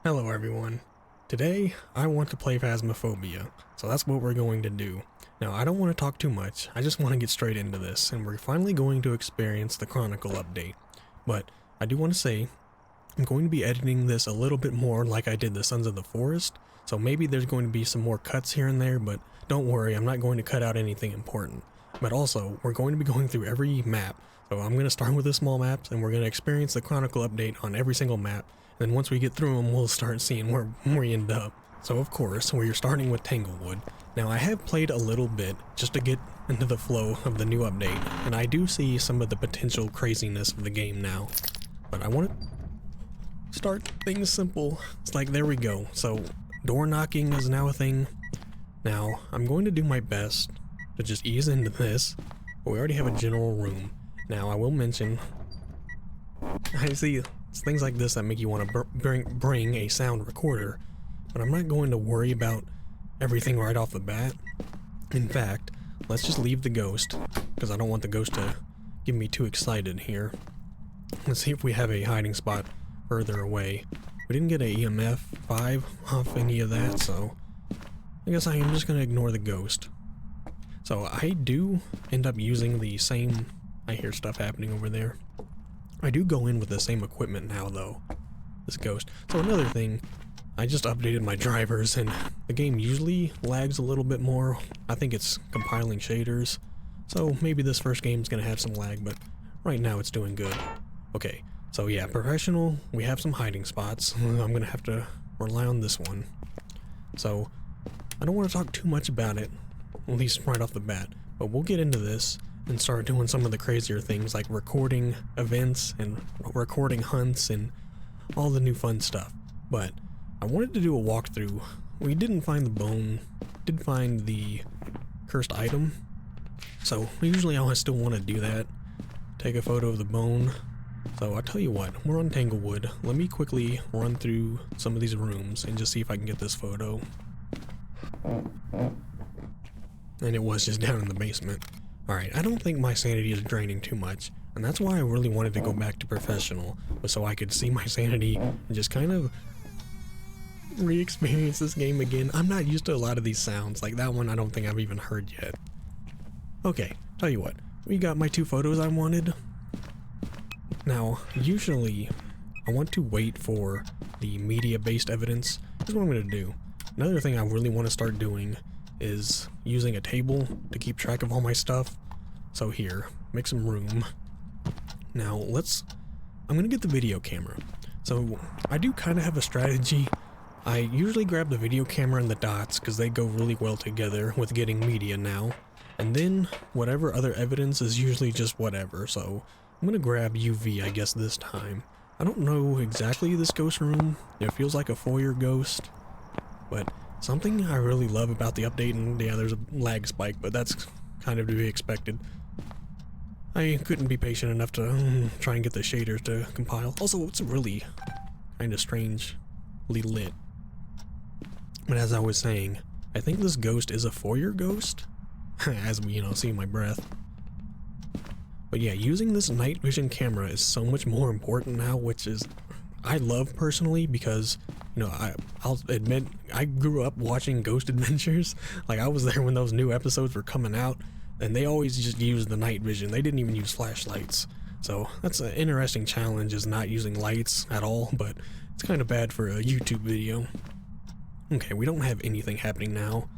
Hello everyone. Today, I want to play Phasmophobia, so that's what we're going to do. Now, I don't want to talk too much, I just want to get straight into this, and we're finally going to experience the chronicle update. But, I do want to say, I'm going to be editing this a little bit more like I did the Sons of the Forest, so maybe there's going to be some more cuts here and there, but don't worry, I'm not going to cut out anything important. But also, we're going to be going through every map, so I'm going to start with the small maps, and we're going to experience the chronicle update on every single map. Then once we get through them, we'll start seeing where we end up. So of course, we're starting with Tanglewood. Now I have played a little bit just to get into the flow of the new update, and I do see some of the potential craziness of the game now. But I want to start things simple. It's like, there we go. So door knocking is now a thing. Now I'm going to do my best to just ease into this, but we already have a general room. Now I will mention, I see it's things like this that make you want to bring a sound recorder, but I'm not going to worry about everything right off the bat. In fact, let's just leave the ghost, because I don't want the ghost to get me too excited here. Let's see if we have a hiding spot further away. We didn't get a EMF 5 off any of that, so I guess I am just going to ignore the ghost. So I do end up using the same, I hear stuff happening over there. I do go in with the same equipment now though, this ghost. So another thing, I just updated my drivers and the game usually lags a little bit more. I think it's compiling shaders, so maybe this first game's gonna have some lag, but right now it's doing good. Okay, so yeah, professional, we have some hiding spots. I'm gonna have to rely on this one. So, I don't want to talk too much about it, at least right off the bat, but we'll get into this and start doing some of the crazier things like recording events and recording hunts and all the new fun stuff. But I wanted to do a walkthrough. We didn't find the bone, did find the cursed item, so usually I still want to do that, take a photo of the bone. So I'll tell you what, we're on Tanglewood. Let me quickly run through some of these rooms and just see if I can get this photo. And it was just down in the basement. Alright, I don't think my sanity is draining too much, and that's why I really wanted to go back to professional, was so I could see my sanity and just kind of re-experience this game again. I'm not used to a lot of these sounds, like that one I don't think I've even heard yet. Okay, tell you what, we got my 2 photos I wanted. Now, usually, I want to wait for the media-based evidence. Here's what I'm going to do. Another thing I really want to start doing is using a table to keep track of all my stuff. So here, make some room. Now I'm gonna get the video camera. So I do kind of have a strategy. I usually grab the video camera and the dots because they go really well together with getting media now. And then whatever other evidence is usually just whatever. So I'm gonna grab UV, I guess, this time. I don't know exactly this ghost room. It feels like a foyer ghost, but something I really love about the update, and yeah, there's a lag spike, but that's kind of to be expected. I couldn't be patient enough to try and get the shaders to compile. Also, it's really kind of strangely lit. But as I was saying, I think this ghost is a foyer ghost, as we, see my breath. But yeah, using this night vision camera is so much more important now, which is I love personally because, I'll admit, I grew up watching Ghost Adventures. Like, I was there when those new episodes were coming out, and they always just used the night vision. They didn't even use flashlights. So that's an interesting challenge, is not using lights at all, but it's kind of bad for a YouTube video. Okay, we don't have anything happening now,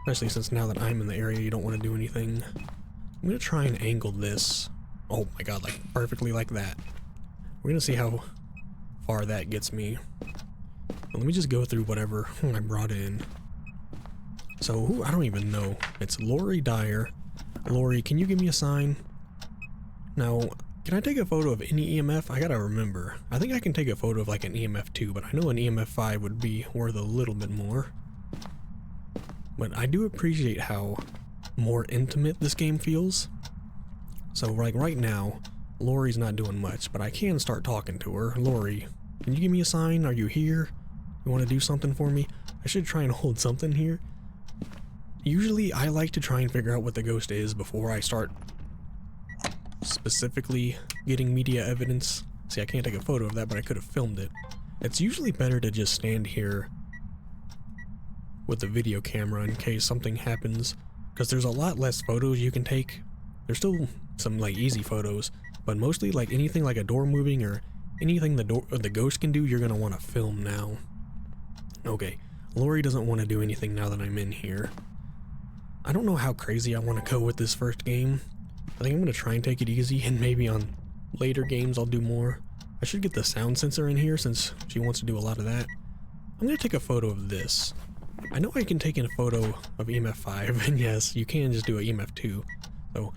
especially since now that I'm in the area, you don't want to do anything. I'm going to try and angle this. Oh my god, like perfectly like that. We're going to see how far that gets me. But let me just go through whatever I brought in. So, I don't even know. It's Lori Dyer. Lori, can you give me a sign? Now, can I take a photo of any EMF? I gotta remember. I think I can take a photo of like an EMF 2, but I know an EMF 5 would be worth a little bit more. But I do appreciate how more intimate this game feels. So, like right now, Lori's not doing much, but I can start talking to her. Lori, can you give me a sign? Are you here? You want to do something for me? I should try and hold something here. Usually I like to try and figure out what the ghost is before I start specifically getting media evidence. See, I can't take a photo of that, but I could have filmed it. It's usually better to just stand here with the video camera in case something happens, because there's a lot less photos you can take. There's still some like easy photos, but mostly like anything like a door moving or anything the ghost can do, you're gonna want to film now. Okay, Lori doesn't want to do anything now that I'm in here. I don't know how crazy I want to go with this first game. I think I'm gonna try and take it easy, and maybe on later games I'll do more. I should get the sound sensor in here since she wants to do a lot of that. I'm gonna take a photo of this. I know I can take in a photo of EMF 5, and yes, you can just do a EMF 2. So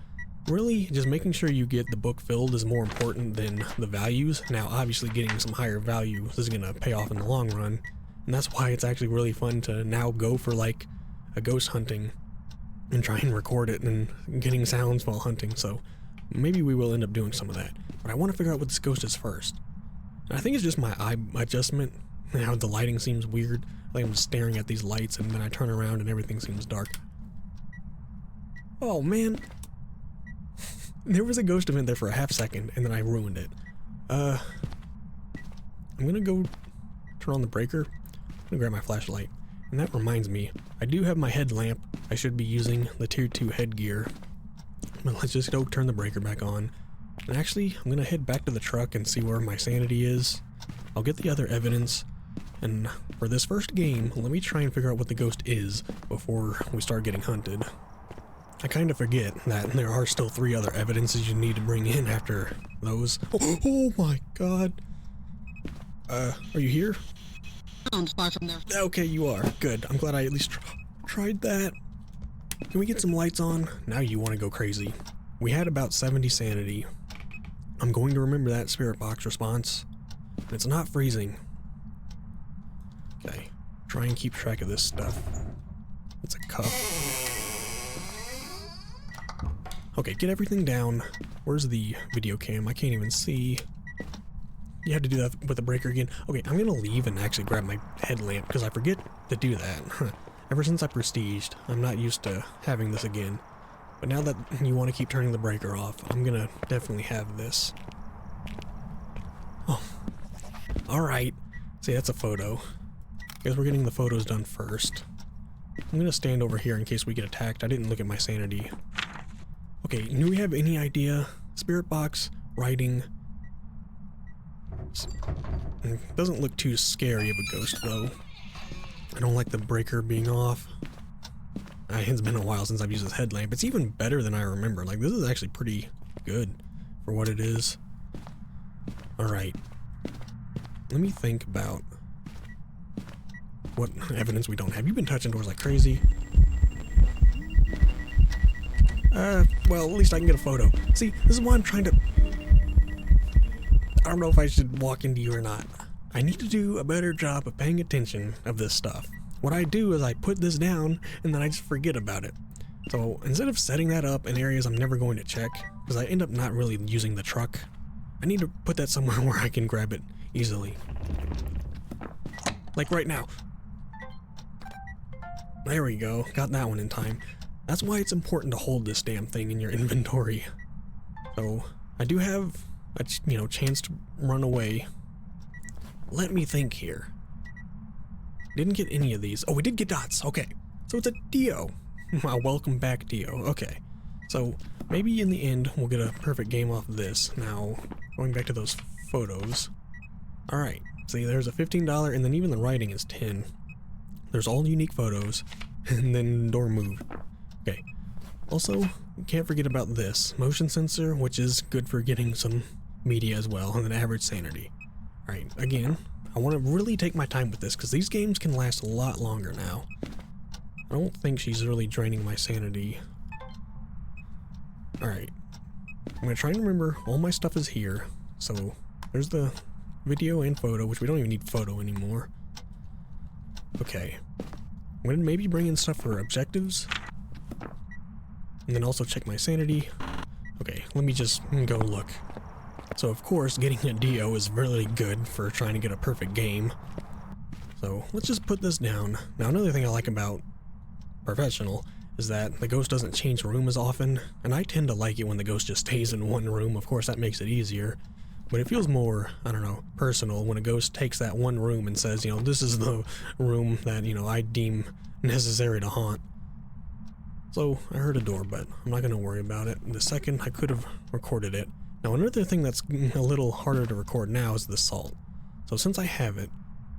really, just making sure you get the book filled is more important than the values. Now, obviously getting some higher values is gonna pay off in the long run, and that's why it's actually really fun to now go for like a ghost hunting and try and record it and getting sounds while hunting. So maybe we will end up doing some of that. But I want to figure out what this ghost is first. And I think it's just my eye adjustment, and how the lighting seems weird. Like I'm staring at these lights and then I turn around and everything seems dark. Oh man. There was a ghost event there for a half second and then I ruined it. I'm gonna go turn on the breaker. I'm gonna grab my flashlight. And that reminds me, I do have my headlamp. I should be using the tier 2 headgear. But let's just go turn the breaker back on. And actually, I'm gonna head back to the truck and see where my sanity is. I'll get the other evidence. And for this first game, let me try and figure out what the ghost is before we start getting hunted. I kind of forget that there are still 3 other evidences you need to bring in after those. Oh my god. Are you here? Far from there. Okay, you are. Good. I'm glad I at least tried that. Can we get some lights on? Now you want to go crazy. We had about 70 sanity. I'm going to remember that spirit box response. And it's not freezing. Okay. Try and keep track of this stuff. It's a cup. Okay, get everything down. Where's the video cam? I can't even see. You had to do that with the breaker again. Okay, I'm gonna leave and actually grab my headlamp because I forget to do that. Ever since I prestiged, I'm not used to having this again. But now that you want to keep turning the breaker off, I'm gonna definitely have this. Oh. Alright. See, that's a photo. Guess we're getting the photos done first. I'm gonna stand over here in case we get attacked. I didn't look at my sanity. Okay, do we have any idea? Spirit box, writing. Doesn't look too scary of a ghost though. I don't like the breaker being off. It's been a while since I've used this headlamp. It's even better than I remember. Like, this is actually pretty good for what it is. Alright. Let me think about what evidence we don't have. You've been touching doors like crazy. Well, at least I can get a photo. See, this is why I'm trying to... I don't know if I should walk into you or not. I need to do a better job of paying attention of this stuff. What I do is I put this down and then I just forget about it. So instead of setting that up in areas I'm never going to check, because I end up not really using the truck, I need to put that somewhere where I can grab it easily. Like right now. There we go. Got that one in time. That's why it's important to hold this damn thing in your inventory. So I do have a chance to run away. Let me think here. Didn't get any of these. Oh, we did get dots. Okay. So it's a Dio. Welcome back, Dio. Okay. So maybe in the end we'll get a perfect game off of this. Now, going back to those photos. Alright. See, there's a $15 and then even the writing is 10. There's all unique photos. And then door move. Okay. Also, can't forget about this. Motion sensor, which is good for getting some media as well, and then average sanity. Alright, again, I want to really take my time with this, because these games can last a lot longer now. I don't think she's really draining my sanity. Alright. I'm going to try and remember all my stuff is here. So, there's the video and photo, which we don't even need photo anymore. Okay. I'm going to maybe bring in stuff for objectives. And then also check my sanity. Okay, let me just go look. So of course, getting a Dio is really good for trying to get a perfect game. So let's just put this down. Now another thing I like about Professional is that the ghost doesn't change room as often, and I tend to like it when the ghost just stays in one room. Of course that makes it easier. But it feels more, I don't know, personal when a ghost takes that one room and says, you know, this is the room that, you know, I deem necessary to haunt. So I heard a door, but I'm not going to worry about it. The second I could have recorded it. Now another thing that's a little harder to record now is the salt. So since I have it,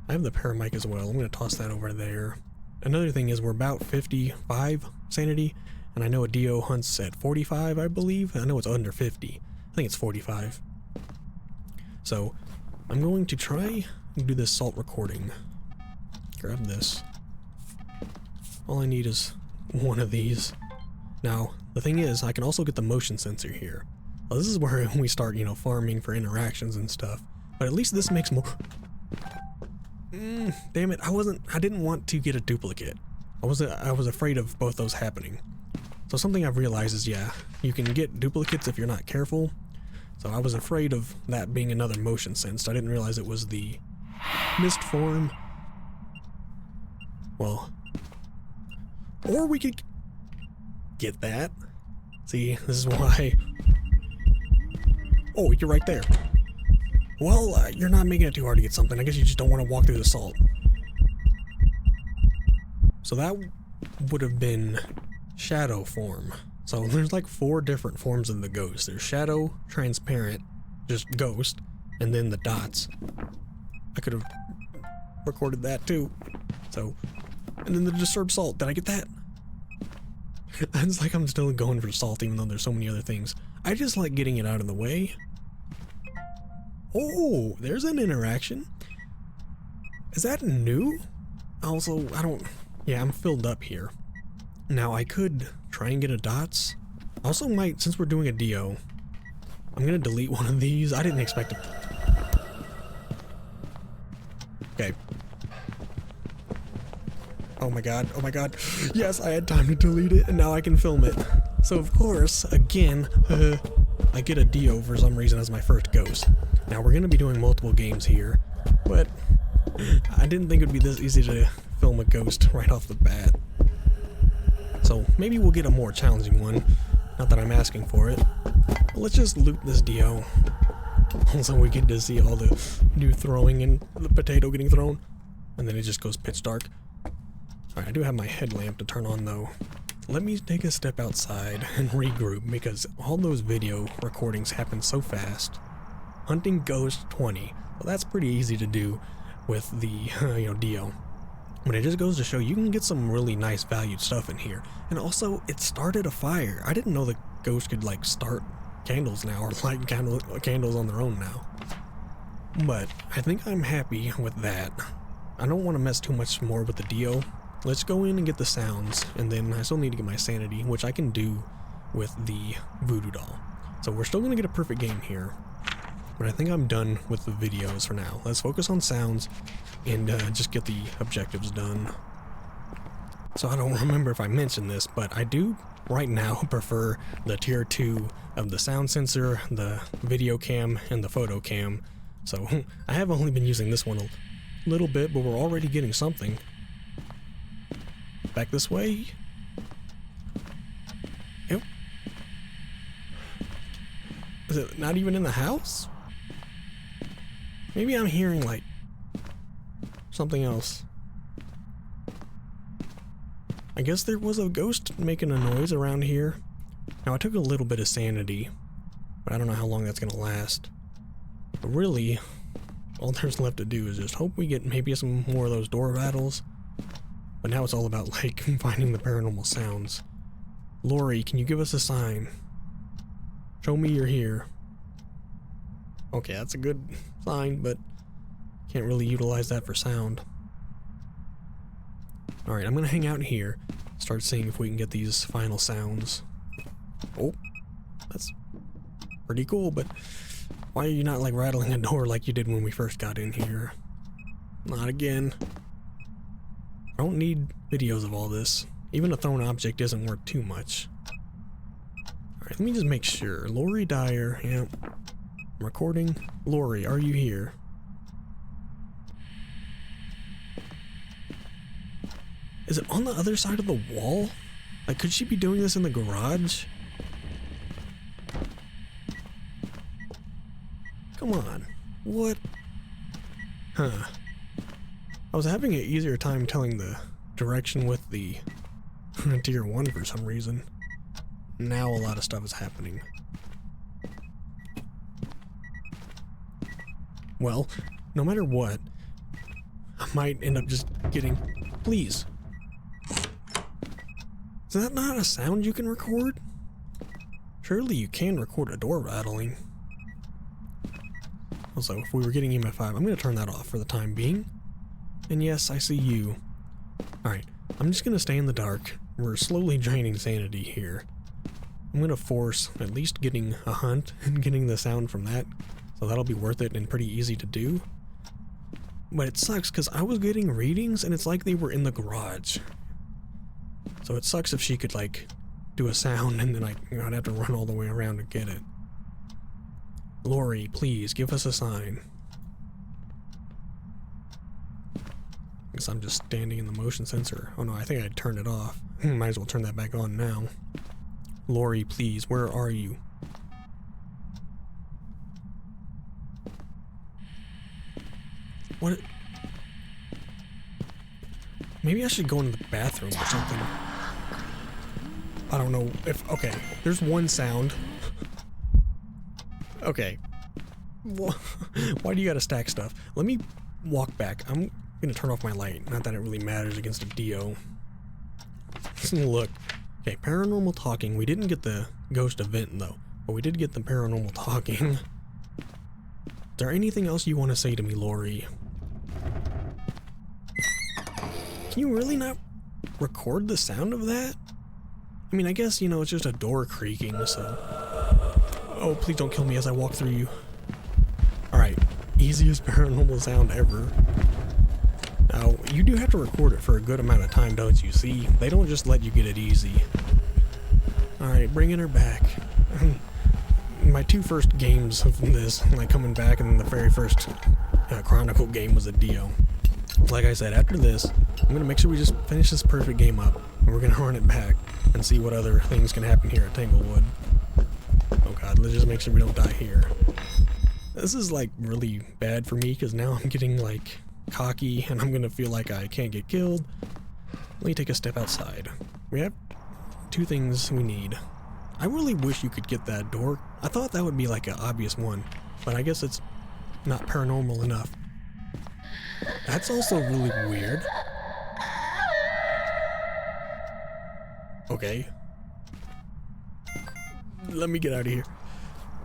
I have the paramic as well. I'm going to toss that over there. Another thing is we're about 55 sanity, and I know a Dio hunts at 45, I believe. I know it's under 50. I think it's 45. So I'm going to try and do this salt recording. Grab this. All I need is one of these. Now, the thing is, I can also get the motion sensor here. Well, this is where we start, you know, farming for interactions and stuff. But at least this makes more... damn it, I didn't want to get a duplicate. I was afraid of both those happening. So something I've realized is, yeah, you can get duplicates if you're not careful. So I was afraid of that being another motion sensed. I didn't realize it was the mist form. Well, or we could get that. See, this is why... Oh, you're right there. Well, you're not making it too hard to get something. I guess you just don't want to walk through the salt. So that would have been shadow form. So there's like 4 different forms of the ghost. There's shadow, transparent, just ghost, and then the dots. I could have recorded that too. So, and then the disturbed salt. Did I get that? It's like I'm still going for salt even though there's so many other things. I just like getting it out of the way. Oh, there's an interaction. Is that new? Also, yeah, I'm filled up here. Now I could try and get a dots. Also might, since we're doing a Dio, I'm gonna delete one of these. I didn't expect it. Okay. Oh my god, oh my god. Yes, I had time to delete it and now I can film it. So of course, again, I get a Dio for some reason as my first ghost. Now we're gonna be doing multiple games here, but I didn't think it would be this easy to film a ghost right off the bat. So maybe we'll get a more challenging one. Not that I'm asking for it. But let's just loot this Dio. Also we get to see all the new throwing and the potato getting thrown. And then it just goes pitch dark. Alright, I do have my headlamp to turn on though. Let me take a step outside and regroup because all those video recordings happen so fast. Hunting Ghost 20. Well, that's pretty easy to do with the, Dio. But it just goes to show you can get some really nice valued stuff in here. And also, it started a fire. I didn't know the ghost could, like, start candles now or light candles on their own now. But I think I'm happy with that. I don't want to mess too much more with the Dio. Let's go in and get the sounds, and then I still need to get my sanity, which I can do with the voodoo doll. So we're still going to get a perfect game here. But I think I'm done with the videos for now. Let's focus on sounds and just get the objectives done. So I don't remember if I mentioned this, but I do right now prefer the tier 2 of the sound sensor, the video cam, and the photo cam. So I have only been using this one a little bit, but we're already getting something. Back this way. Yep. Is it not even in the house? Maybe I'm hearing, like, something else. I guess there was a ghost making a noise around here. Now, I took a little bit of sanity, but I don't know how long that's gonna last. But really, all there's left to do is just hope we get maybe some more of those door battles. But now it's all about, like, finding the paranormal sounds. Lori, can you give us a sign? Show me you're here. Okay, that's a good sign, but can't really utilize that for sound. Alright, I'm gonna hang out here, start seeing if we can get these final sounds. Oh, that's pretty cool, but why are you not, like, rattling a door like you did when we first got in here? Not again. I don't need videos of all this. Even a thrown object isn't worth too much. Alright, let me just make sure. Lori Dyer, yeah. I'm recording. Lori, are you here? Is it on the other side of the wall? Like, could she be doing this in the garage? Come on. What? Huh. I was having an easier time telling the direction with the tier 1 for some reason. Now a lot of stuff is happening. Well, no matter what, I might end up just getting... Please. Is that not a sound you can record? Surely you can record a door rattling. Also, if we were getting EMF 5, I'm going to turn that off for the time being. And yes, I see you. Alright, I'm just going to stay in the dark. We're slowly draining sanity here. I'm going to force at least getting a hunt and getting the sound from that. So that'll be worth it and pretty easy to do. But it sucks because I was getting readings and it's like they were in the garage. So it sucks if she could like do a sound and then I'd have to run all the way around to get it. Lori, please give us a sign. Guess I'm just standing in the motion sensor. Oh no, I think I turned it off. Might as well turn that back on now. Lori, please, where are you? What? Maybe I should go into the bathroom or something. I don't know if... Okay, there's one sound. Okay. Why do you gotta stack stuff? Let me walk back. I'm gonna turn off my light. Not that it really matters against a Dio. Look. Okay, paranormal talking. We didn't get the ghost event though, but we did get the paranormal talking. Is there anything else you want to say to me, Lori? Can you really not record the sound of that? I mean, I guess, you know, it's just a door creaking, so... Oh, please don't kill me as I walk through you. Alright, easiest paranormal sound ever. Now, you do have to record it for a good amount of time, don't you? See, they don't just let you get it easy. Alright, bringing her back. My two first games of this, like coming back, and then the very first Chronicle game was a Dio. Like I said, after this, I'm going to make sure we just finish this perfect game up, and we're going to run it back and see what other things can happen here at Tanglewood. Oh god, let's just make sure we don't die here. This is like really bad for me, because now I'm getting like cocky, and I'm going to feel like I can't get killed. Let me take a step outside. We have two things we need. I really wish you could get that door. I thought that would be like an obvious one, but I guess it's not paranormal enough. That's also really weird. Okay. Let me get out of here.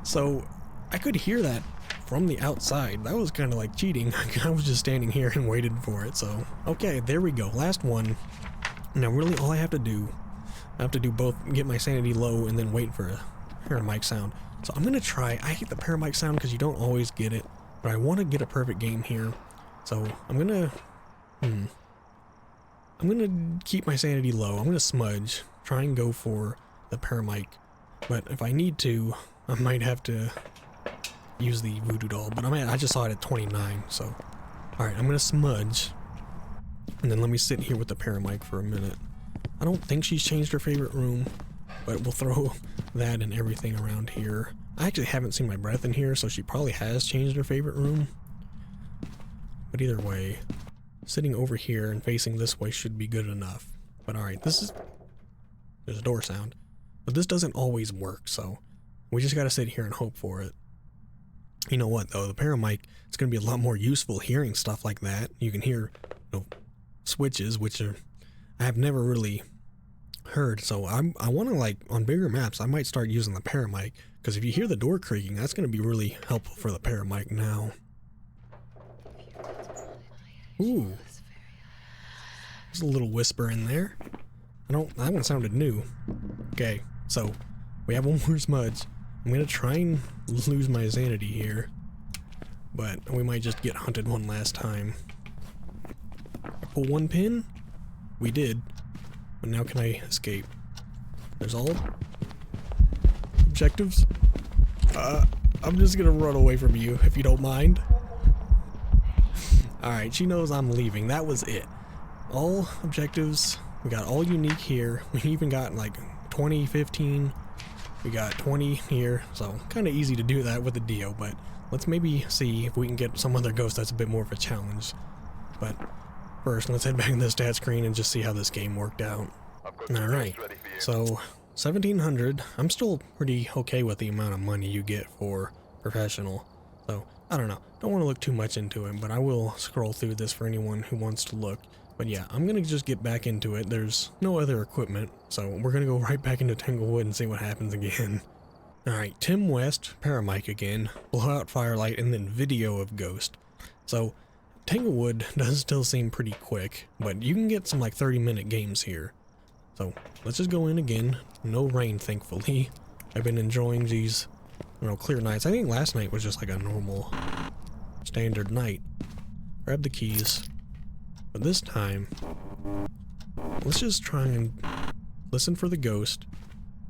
So, I could hear that from the outside. That was kind of like cheating. I was just standing here and waited for it, so... Okay, there we go. Last one. Now, really, all I have to do both get my sanity low and then wait for a paramic sound. So I'm gonna try. I hate the paramic sound because you don't always get it, but I want to get a perfect game here. So I'm gonna keep my sanity low. I'm gonna smudge, try and go for the paramic, but if I need to, I might have to use the voodoo doll. But I just saw it at 29, so all right. I'm gonna smudge, and then let me sit here with the paramic for a minute. I don't think she's changed her favorite room, but we'll throw that and everything around here. I actually haven't seen my breath in here, so she probably has changed her favorite room. But either way, sitting over here and facing this way should be good enough. But alright, there's a door sound. But this doesn't always work, so we just gotta sit here and hope for it. You know what though, the paramic, it's gonna be a lot more useful hearing stuff like that. You can hear, you know, switches, which are... I have never really heard, so I want to, like, on bigger maps, I might start using the paramic, because if you hear the door creaking, that's going to be really helpful for the paramic now. Ooh. There's a little whisper in there. That one sounded new. Okay, so, we have one more smudge. I'm going to try and lose my sanity here, but we might just get hunted one last time. Pull one pin? We did, but now can I escape? There's all objectives. I'm just gonna run away from you if you don't mind. Alright, she knows I'm leaving. That was it. All objectives. We got all unique here. We even got like 20, 15. We got 20 here, so kind of easy to do that with a Dio, but let's maybe see if we can get some other ghost that's a bit more of a challenge. But first, let's head back to the stat screen and just see how this game worked out. Alright, so 1700. I'm still pretty okay with the amount of money you get for professional. So, I don't know. Don't want to look too much into it, but I will scroll through this for anyone who wants to look. But yeah, I'm going to just get back into it. There's no other equipment, so we're going to go right back into Tanglewood and see what happens again. Alright, Tim West, Paramic again, Blowout Firelight, and then Video of Ghost. So, Tanglewood does still seem pretty quick, but you can get some like 30-minute games here. So, let's just go in again. No rain, thankfully. I've been enjoying these, clear nights. I think last night was just like a normal, standard night. Grab the keys. But this time, let's just try and listen for the ghost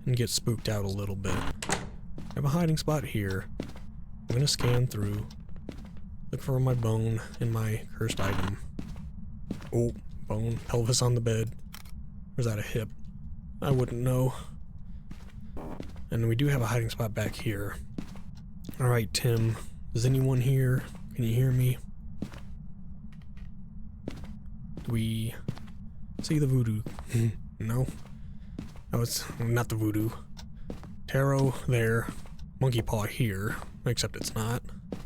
and get spooked out a little bit. I have a hiding spot here. I'm gonna scan through, look for my bone and my cursed item. Oh, bone, pelvis on the bed. Or is that a hip? I wouldn't know. And we do have a hiding spot back here. Alright, Tim. Is anyone here? Can you hear me? Do we see the voodoo? No? No, it's not the voodoo. Tarot there. Monkey paw here. Except it's not.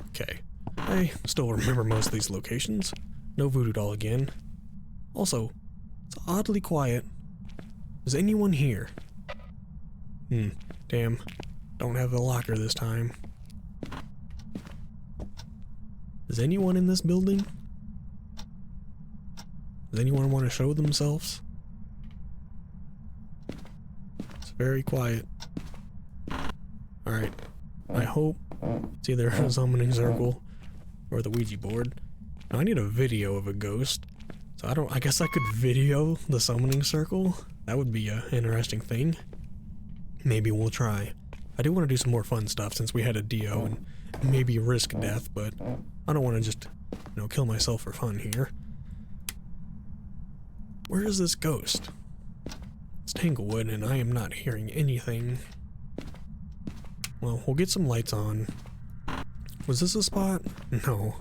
Okay. I still remember most of these locations. No voodoo doll again. Also, it's oddly quiet. Is anyone here? Damn. Don't have the locker this time. Is anyone in this building? Does anyone want to show themselves? It's very quiet. Alright. I hope it's either a summoning circle or the Ouija board. Now I need a video of a ghost. So I guess I could video the summoning circle. That would be an interesting thing. Maybe we'll try. I do want to do some more fun stuff since we had a Dio and maybe risk death, but I don't want to just, kill myself for fun here. Where is this ghost? It's Tanglewood and I am not hearing anything. Well, we'll get some lights on. Was this a spot? No.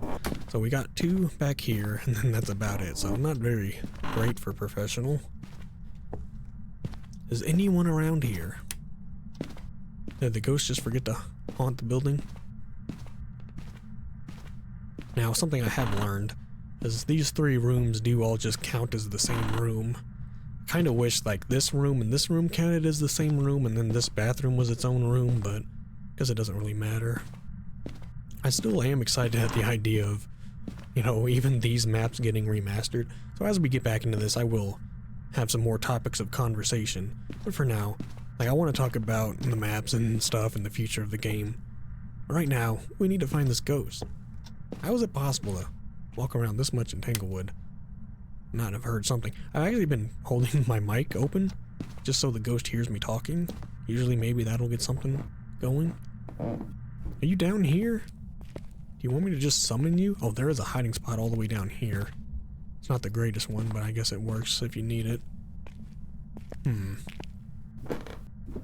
So we got 2 back here and then that's about it. So not very great for professional. Is anyone around here? Did the ghost just forget to haunt the building? Now, something I have learned is these 3 rooms do all just count as the same room. I kind of wish like this room and this room counted as the same room and then this bathroom was its own room, but I guess it doesn't really matter. I still am excited at the idea of, even these maps getting remastered. So as we get back into this, I will have some more topics of conversation. But for now, I want to talk about the maps and stuff and the future of the game. Right now, we need to find this ghost. How is it possible to walk around this much in Tanglewood? Not have heard something. I've actually been holding my mic open just so the ghost hears me talking. Usually maybe that'll get something going. Are you down here? Do you want me to just summon you? Oh, there is a hiding spot all the way down here. It's not the greatest one, but I guess it works if you need it.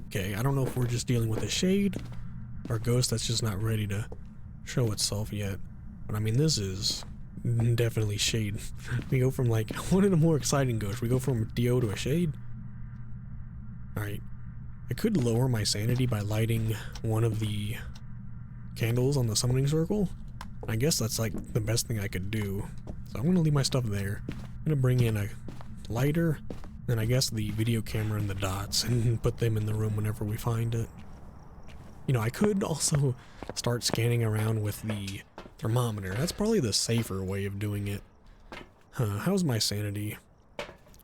Okay, I don't know if we're just dealing with a shade or a ghost that's just not ready to show itself yet. But I mean, this is definitely shade. We go from I wanted a more exciting ghost. We go from a Dio to a shade. Alright. I could lower my sanity by lighting one of the candles on the summoning circle. I guess that's the best thing I could do. So I'm going to leave my stuff there. I'm going to bring in a lighter, and I guess the video camera and the dots, and put them in the room whenever we find it. I could also start scanning around with the thermometer. That's probably the safer way of doing it. How's my sanity?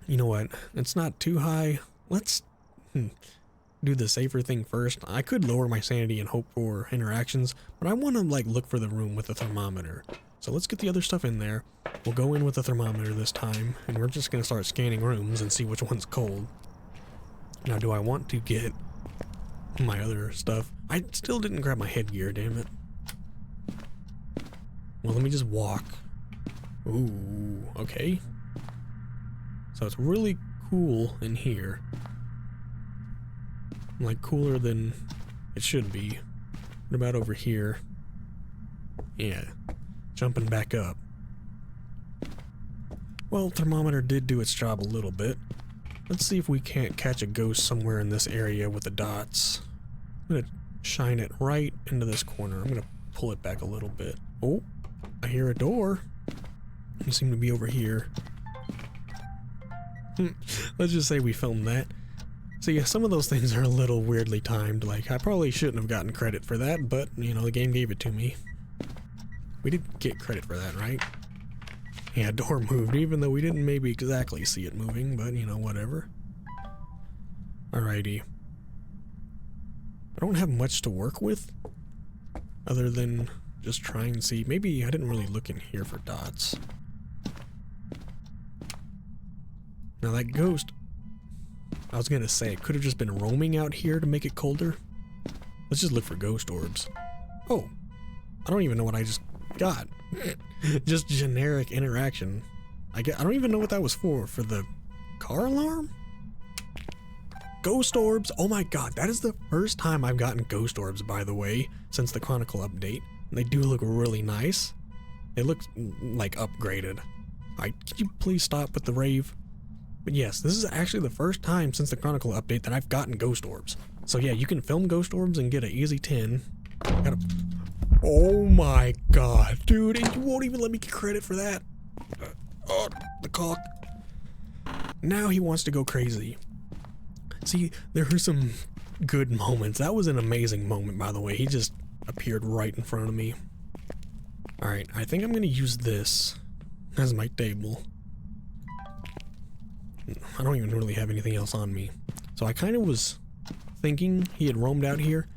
You know what? It's not too high. Let's do the safer thing first. I could lower my sanity and hope for interactions, but I want to look for the room with the thermometer. So let's get the other stuff in there. We'll go in with the thermometer this time, and we're just going to start scanning rooms and see which one's cold. Now, do I want to get my other stuff? I still didn't grab my headgear, damn it. Well, let me just walk. Ooh, okay. So it's really cool in here. Cooler than it should be. What about over here? Yeah, jumping back up. Well, thermometer did do its job a little bit. Let's see if we can't catch a ghost somewhere in this area with the dots. I'm gonna shine it right into this corner. I'm gonna pull it back a little bit. Oh, I hear a door. You seem to be over here. Let's just say we filmed that. So yeah, some of those things are a little weirdly timed. Like, I probably shouldn't have gotten credit for that, but, you know, the game gave it to me. We did get credit for that, right? Yeah, door moved, even though we didn't maybe exactly see it moving, but, you know, whatever. Alrighty. I don't have much to work with, other than just try and see. Maybe I didn't really look in here for dots. Now that ghost, I was gonna say, it could have just been roaming out here to make it colder. Let's just look for ghost orbs. Oh, I don't even know what I just got. Just generic interaction. I don't even know what that was for the car alarm? Ghost orbs! Oh my god, that is the first time I've gotten ghost orbs, by the way, since the Chronicle update. And they do look really nice. They look like upgraded. Alright, could you please stop with the rave? But yes, this is actually the first time since the Chronicle update that I've gotten ghost orbs. So yeah, you can film ghost orbs and get an easy 10. Oh my god, dude, and you won't even let me get credit for that. Oh, the cock. Now he wants to go crazy. See, there were some good moments. That was an amazing moment, by the way. He just appeared right in front of me. Alright, I think I'm going to use this as my table. I don't even really have anything else on me. So I kind of was thinking he had roamed out here.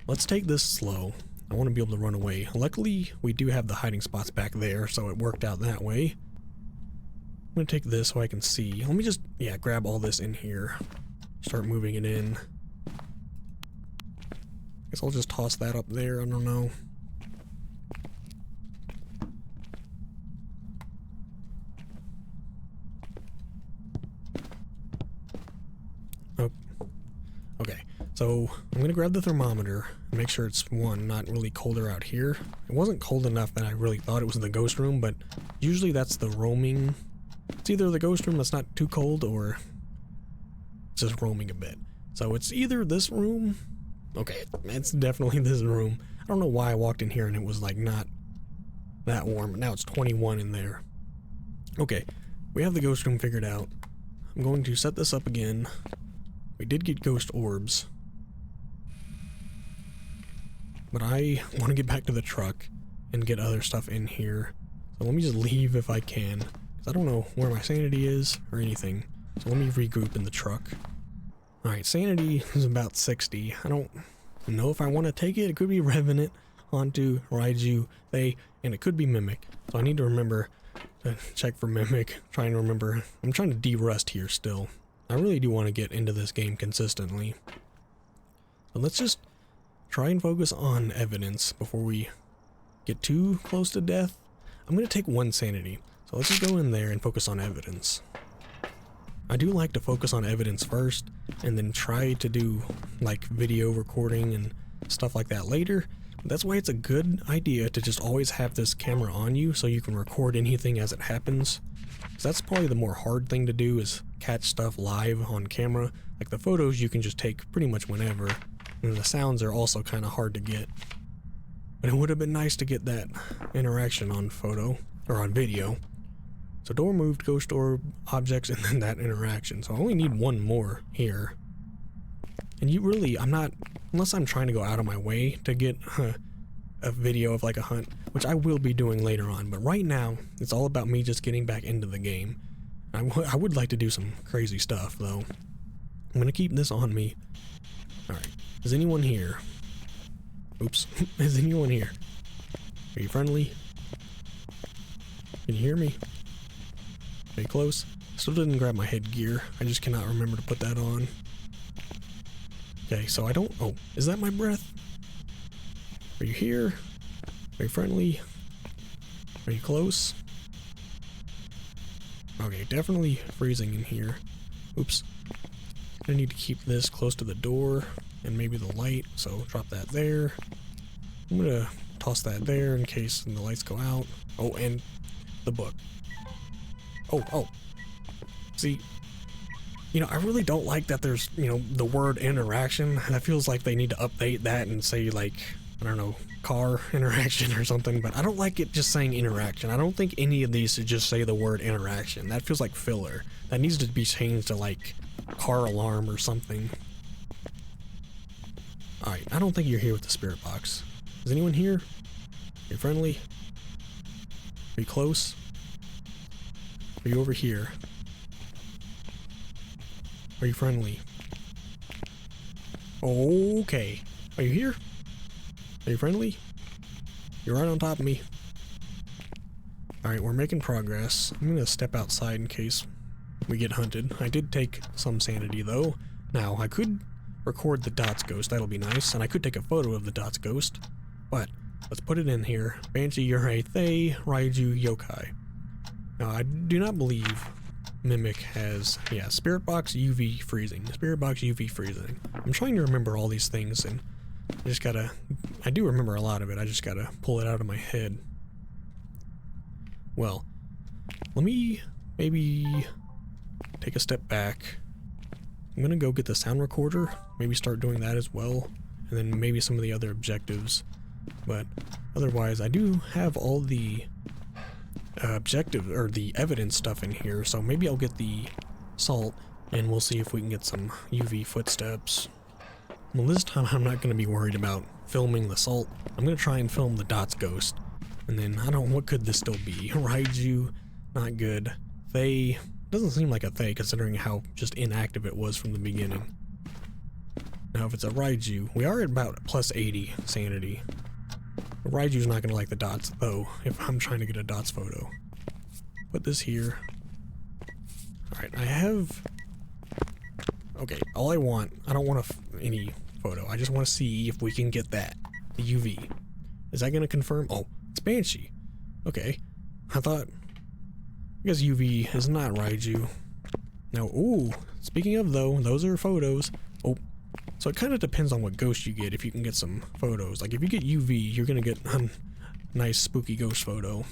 Let's take this slow. I want to be able to run away. Luckily, we do have the hiding spots back there, so it worked out that way. I'm going to take this so I can see. Let me just, yeah, grab all this in here. Start moving it in. Guess I'll just toss that up there. I don't know. Oh. Okay, so I'm gonna grab the thermometer and make sure it's not really colder out here. It wasn't cold enough that I really thought it was the ghost room, but usually that's the roaming. It's either the ghost room that's not too cold or just roaming a bit. So it's either this room. Okay, it's definitely this room. I don't know why I walked in here and it was like not that warm, but now it's 21 in there. Okay, we have the ghost room figured out. I'm going to set this up again. We did get ghost orbs, but I want to get back to the truck and get other stuff in here. So let me just leave if I can, because I don't know where my sanity is or anything. So let me regroup in the truck. Alright, sanity is about 60. I don't know if I want to take it. It could be Revenant, Hantu, Raiju, and it could be Mimic. So I need to remember to check for Mimic. Trying to remember. I'm trying to de-rust here still. I really do want to get into this game consistently. But let's just try and focus on evidence before we get too close to death. I'm going to take one sanity. So let's just go in there and focus on evidence. I do like to focus on evidence first and then try to do like video recording and stuff like that later. That's why it's a good idea to just always have this camera on you so you can record anything as it happens. So that's probably the more hard thing to do, is catch stuff live on camera. Like the photos you can just take pretty much whenever, and the sounds are also kind of hard to get. But it would have been nice to get that interaction on photo or on video. So door moved, ghost orb, objects, and then that interaction. So I only need one more here. And you really, I'm not, unless I'm trying to go out of my way to get a video of like a hunt, which I will be doing later on. But right now, it's all about me just getting back into the game. I would like to do some crazy stuff, though. I'm going to keep this on me. Alright, is anyone here? Oops, is anyone here? Are you friendly? Can you hear me? Are you close? Still didn't grab my headgear. I just cannot remember to put that on. Okay, so I don't... Oh, is that my breath? Are you here? Are you friendly? Are you close? Okay, definitely freezing in here. Oops. I need to keep this close to the door and maybe the light, so drop that there. I'm gonna toss that there in case the lights go out. Oh, and the book. Oh. See, you know, I really don't like that there's, you know, the word interaction. That feels like they need to update that and say, like, I don't know, car interaction or something, but I don't like it just saying interaction. I don't think any of these should just say the word interaction. That feels like filler. That needs to be changed to, like, car alarm or something. Alright, I don't think you're here with the spirit box. Is anyone here? Are you friendly? Are you close? Are you over here? Are you friendly? Okay. Are you here? Are you friendly? You're right on top of me. Alright, we're making progress. I'm gonna step outside in case we get hunted. I did take some sanity though. Now, I could record the Dots ghost, that'll be nice, and I could take a photo of the Dots ghost, but let's put it in here. Banshee, Yurei, Thay, Raiju, Yokai. Now, I do not believe Mimic has, yeah, Spirit Box, UV freezing. Spirit Box, UV freezing. I'm trying to remember all these things, and I just gotta, I do remember a lot of it, I just gotta pull it out of my head. Well, let me maybe take a step back. I'm gonna go get the sound recorder, maybe start doing that as well, and then maybe some of the other objectives. But otherwise, I do have all the objective or the evidence stuff in here, so maybe I'll get the salt and we'll see if we can get some UV footsteps. Well, this time I'm not gonna be worried about filming the salt. I'm gonna try and film the Dots ghost, and then I don't know, what could this still be? Raiju, not good. Thay. Doesn't seem like a Thay considering how just inactive it was from the beginning. Now if it's a Raiju, we are at about plus 80 sanity. But Raiju's not going to like the Dots though if I'm trying to get a Dots photo. Put this here. Alright, I have... Okay, all I want, I don't want any photo. I just want to see if we can get that. The UV. Is that going to confirm? Oh, it's Banshee. Okay. I thought... I guess UV is not Raiju. Now, ooh, speaking of though, those are photos. Oh, so it kind of depends on what ghost you get if you can get some photos. Like if you get UV, you're gonna get a nice spooky ghost photo.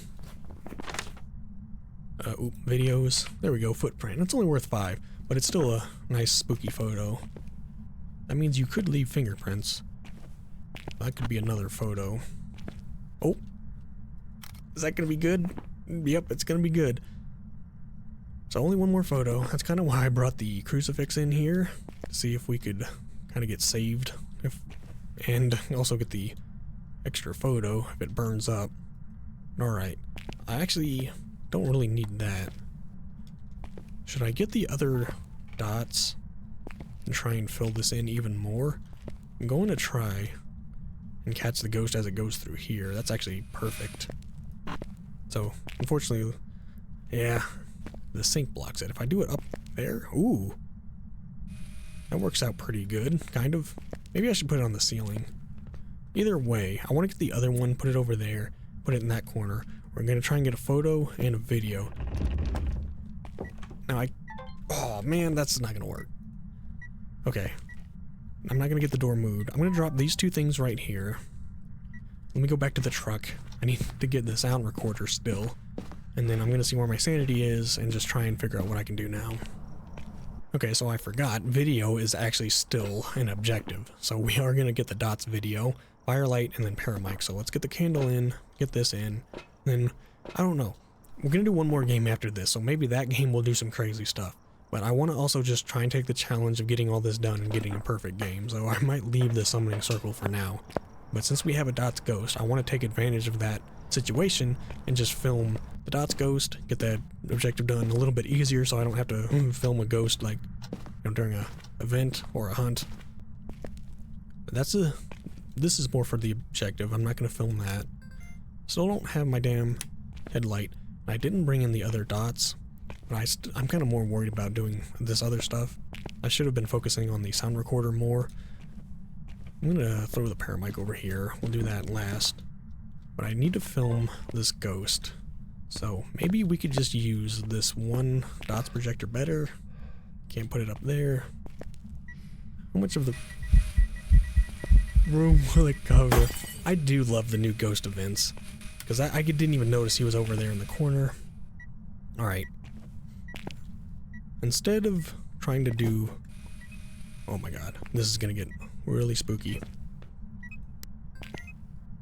Videos. There we go, footprint. It's only worth 5, but it's still a nice spooky photo. That means you could leave fingerprints. That could be another photo. Oh, is that gonna be good? Yep, it's gonna be good. So only one more photo. That's kind of why I brought the crucifix in here, to see if we could kind of get saved, and also get the extra photo if it burns up. Alright, I actually don't really need that. Should I get the other dots and try and fill this in even more? I'm going to try and catch the ghost as it goes through here. That's actually perfect. So, unfortunately, yeah, the sink blocks it. If I do it up there, ooh, that works out pretty good, kind of. Maybe I should put it on the ceiling. Either way, I want to get the other one, put it over there, put it in that corner. We're going to try and get a photo and a video. Now oh man, that's not going to work. Okay, I'm not going to get the door moved. I'm going to drop these two things right here. Let me go back to the truck. I need to get the sound recorder still. And then I'm going to see where my sanity is and just try and figure out what I can do now. Okay, so I forgot. Video is actually still an objective. So we are going to get the Dots video, Firelight, and then Paramic. So let's get the candle in, get this in. Then, I don't know. We're going to do one more game after this, so maybe that game will do some crazy stuff. But I want to also just try and take the challenge of getting all this done and getting a perfect game. So I might leave the summoning circle for now. But since we have a Dots ghost, I want to take advantage of that situation and just film the Dots ghost, get that objective done a little bit easier so I don't have to film a ghost like, you know, during a event or a hunt. But this is more for the objective. I'm not going to film that. Still don't have my damn headlight. I didn't bring in the other dots, but I'm kind of more worried about doing this other stuff. I should have been focusing on the sound recorder more. I'm gonna throw the Paramic over here. We'll do that last. But I need to film this ghost. So maybe we could just use this one dots projector better. Can't put it up there. How much of the... Room with a cover. I do love the new ghost events. Because I didn't even notice he was over there in the corner. Alright. Instead of trying to do... Oh my god. This is gonna get really spooky.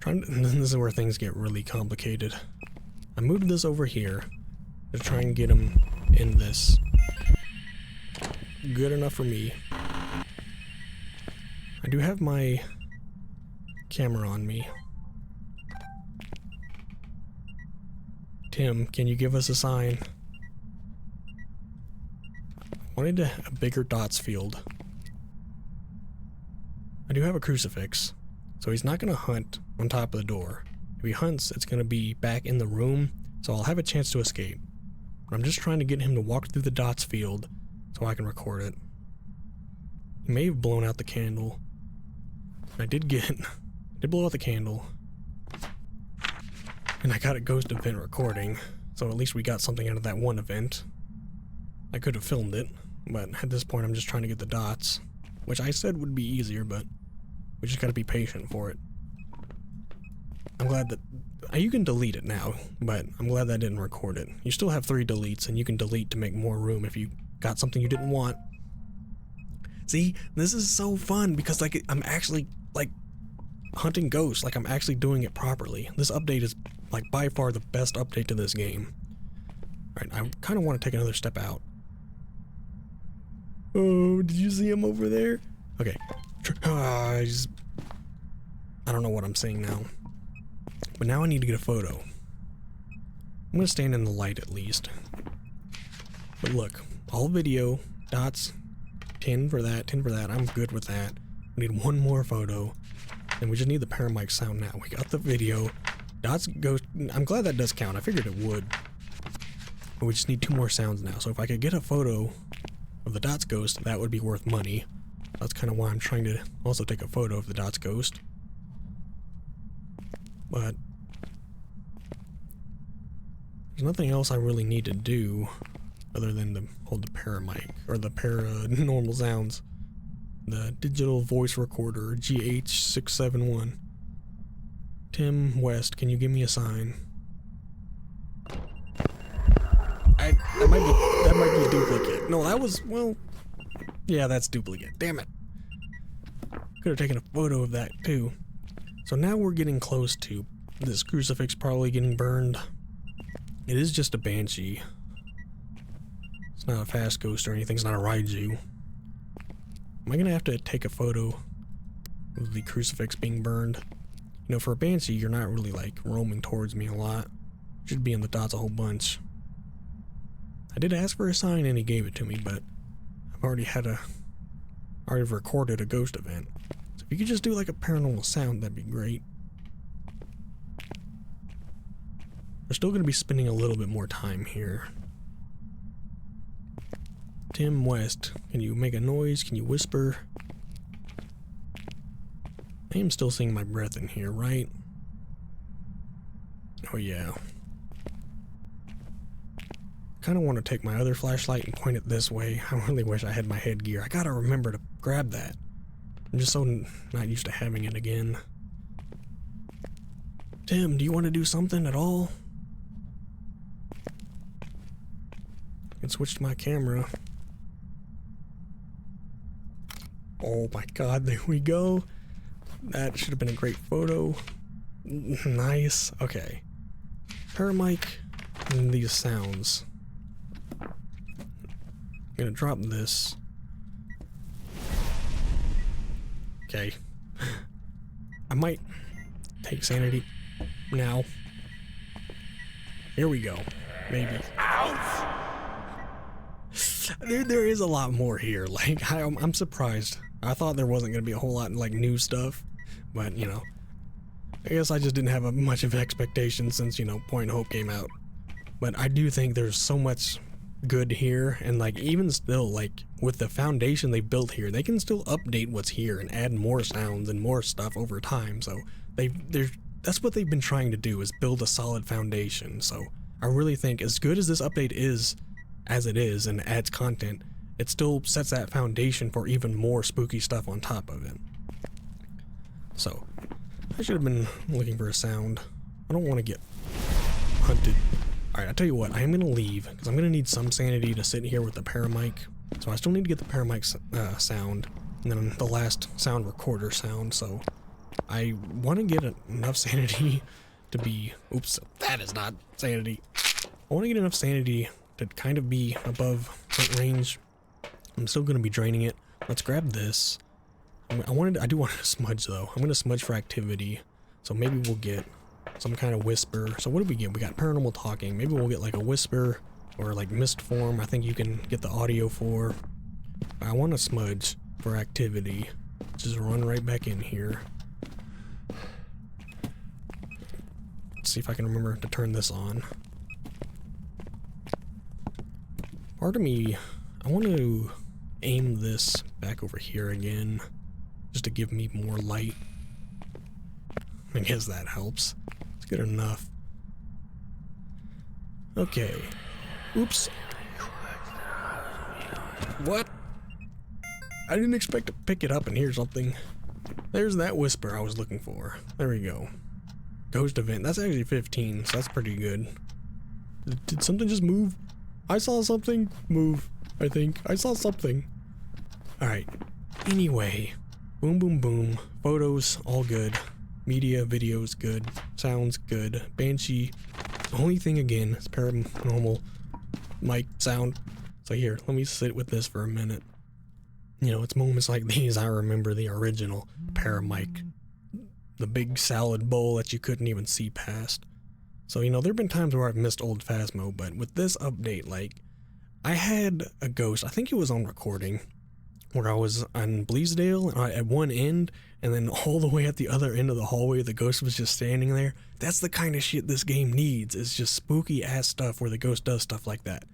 This is where things get really complicated. I moved this over here to try and get him in this. Good enough for me. I do have my camera on me. Tim, can you give us a sign? I wanted a bigger dots field. I do have a crucifix, so he's not gonna hunt on top of the door. If he hunts, it's gonna be back in the room, so I'll have a chance to escape. But I'm just trying to get him to walk through the dots field so I can record it. He may have blown out the candle. I did blow out the candle. And I got a ghost event recording, so at least we got something out of that one event. I could have filmed it, but at this point I'm just trying to get the dots, which I said would be easier, but we just gotta be patient for it. I'm glad that... you can delete it now, but I'm glad that I didn't record it. You still have 3 deletes, and you can delete to make more room if you got something you didn't want. See, this is so fun, because like I'm actually, like, hunting ghosts, like I'm actually doing it properly. This update is, like, by far the best update to this game. Alright, I kind of want to take another step out. Oh, did you see him over there? Okay. I don't know what I'm saying now. But now I need to get a photo. I'm gonna stand in the light at least. But look, all video, dots, 10 for that, 10 for that. I'm good with that. We need one more photo. And we just need the paramic sound now. We got the video. Dots ghost. I'm glad that does count. I figured it would. But we just need 2 more sounds now. So if I could get a photo of the dots ghost, that would be worth money. That's kind of why I'm trying to also take a photo of the dots ghost. But there's nothing else I really need to do other than to hold the paramic, or the paranormal sounds. The digital voice recorder, GH671. Tim West, can you give me a sign? That might be duplicate. No, that was, well, yeah, that's duplicate. Damn it. Could have taken a photo of that too. So now we're getting close to this crucifix probably getting burned. It is just a banshee. It's not a fast ghost or anything. It's not a raiju. Am I gonna have to take a photo of the crucifix being burned? You know, for a banshee, you're not really like roaming towards me a lot. You should be in the dots a whole bunch. I did ask for a sign and he gave it to me, but I've already recorded a ghost event. So if you could just do like a paranormal sound, that'd be great. We're still gonna be spending a little bit more time here. Tim West, can you make a noise? Can you whisper? I am still seeing my breath in here, right? Oh yeah. Kind of want to take my other flashlight and point it this way. I really wish I had my headgear. I gotta remember to grab that. I'm just so not used to having it again. Tim, do you want to do something at all? I can switch to my camera. Oh my god, there we go. That should have been a great photo. Nice. Okay. Paramic and these sounds. I'm gonna drop this. Okay. I might take sanity now. Here we go. Maybe. There is a lot more here. Like, I'm surprised. I thought there wasn't gonna be a whole lot like new stuff, but you know, I guess I just didn't have much of expectation since, you know, Point Hope came out. But I do think there's so much good here, and like even still, like with the foundation they built here, they can still update what's here and add more sounds and more stuff over time. So that's what they've been trying to do, is build a solid foundation. So I really think as good as this update is, as it is, and adds content, it still sets that foundation for even more spooky stuff on top of it. So, I should have been looking for a sound. I don't want to get hunted. Alright, I'll tell you what, I am going to leave, because I'm going to need some sanity to sit here with the paramic. So I still need to get the paramic sound, and then the last sound recorder sound, so I want to get enough sanity to be... Oops, that is not sanity. I want to get enough sanity to kind of be above hunt range. I'm still going to be draining it. Let's grab this. I do want to smudge, though. I'm going to smudge for activity, so maybe we'll get some kind of whisper. So what did we get? We got paranormal talking. Maybe we'll get like a whisper or like mist form. I think you can get the audio for. I want to smudge for activity. Just run right back in here. Let's see if I can remember to turn this on. Part of me, I want to aim this back over here again, just to give me more light. I guess that helps. It's good enough. Okay. Oops. What? I didn't expect to pick it up and hear something. There's that whisper I was looking for. There we go. Ghost event. That's actually 15, so that's pretty good. Did something just move? I saw something move, I think. I saw something. Alright. Anyway. Boom, boom, boom. Photos, all good. Media, videos, good. Sounds, good. Banshee. Only thing again is paranormal mic sound. So here, let me sit with this for a minute. You know, it's moments like these I remember the original paramic. The big salad bowl that you couldn't even see past. So, you know, there have been times where I've missed old Phasmo, but with this update, like, I had a ghost, I think it was on recording, where I was on Bleasdale at one end, and then all the way at the other end of the hallway, the ghost was just standing there. That's the kind of shit this game needs, is just spooky ass stuff where the ghost does stuff like that.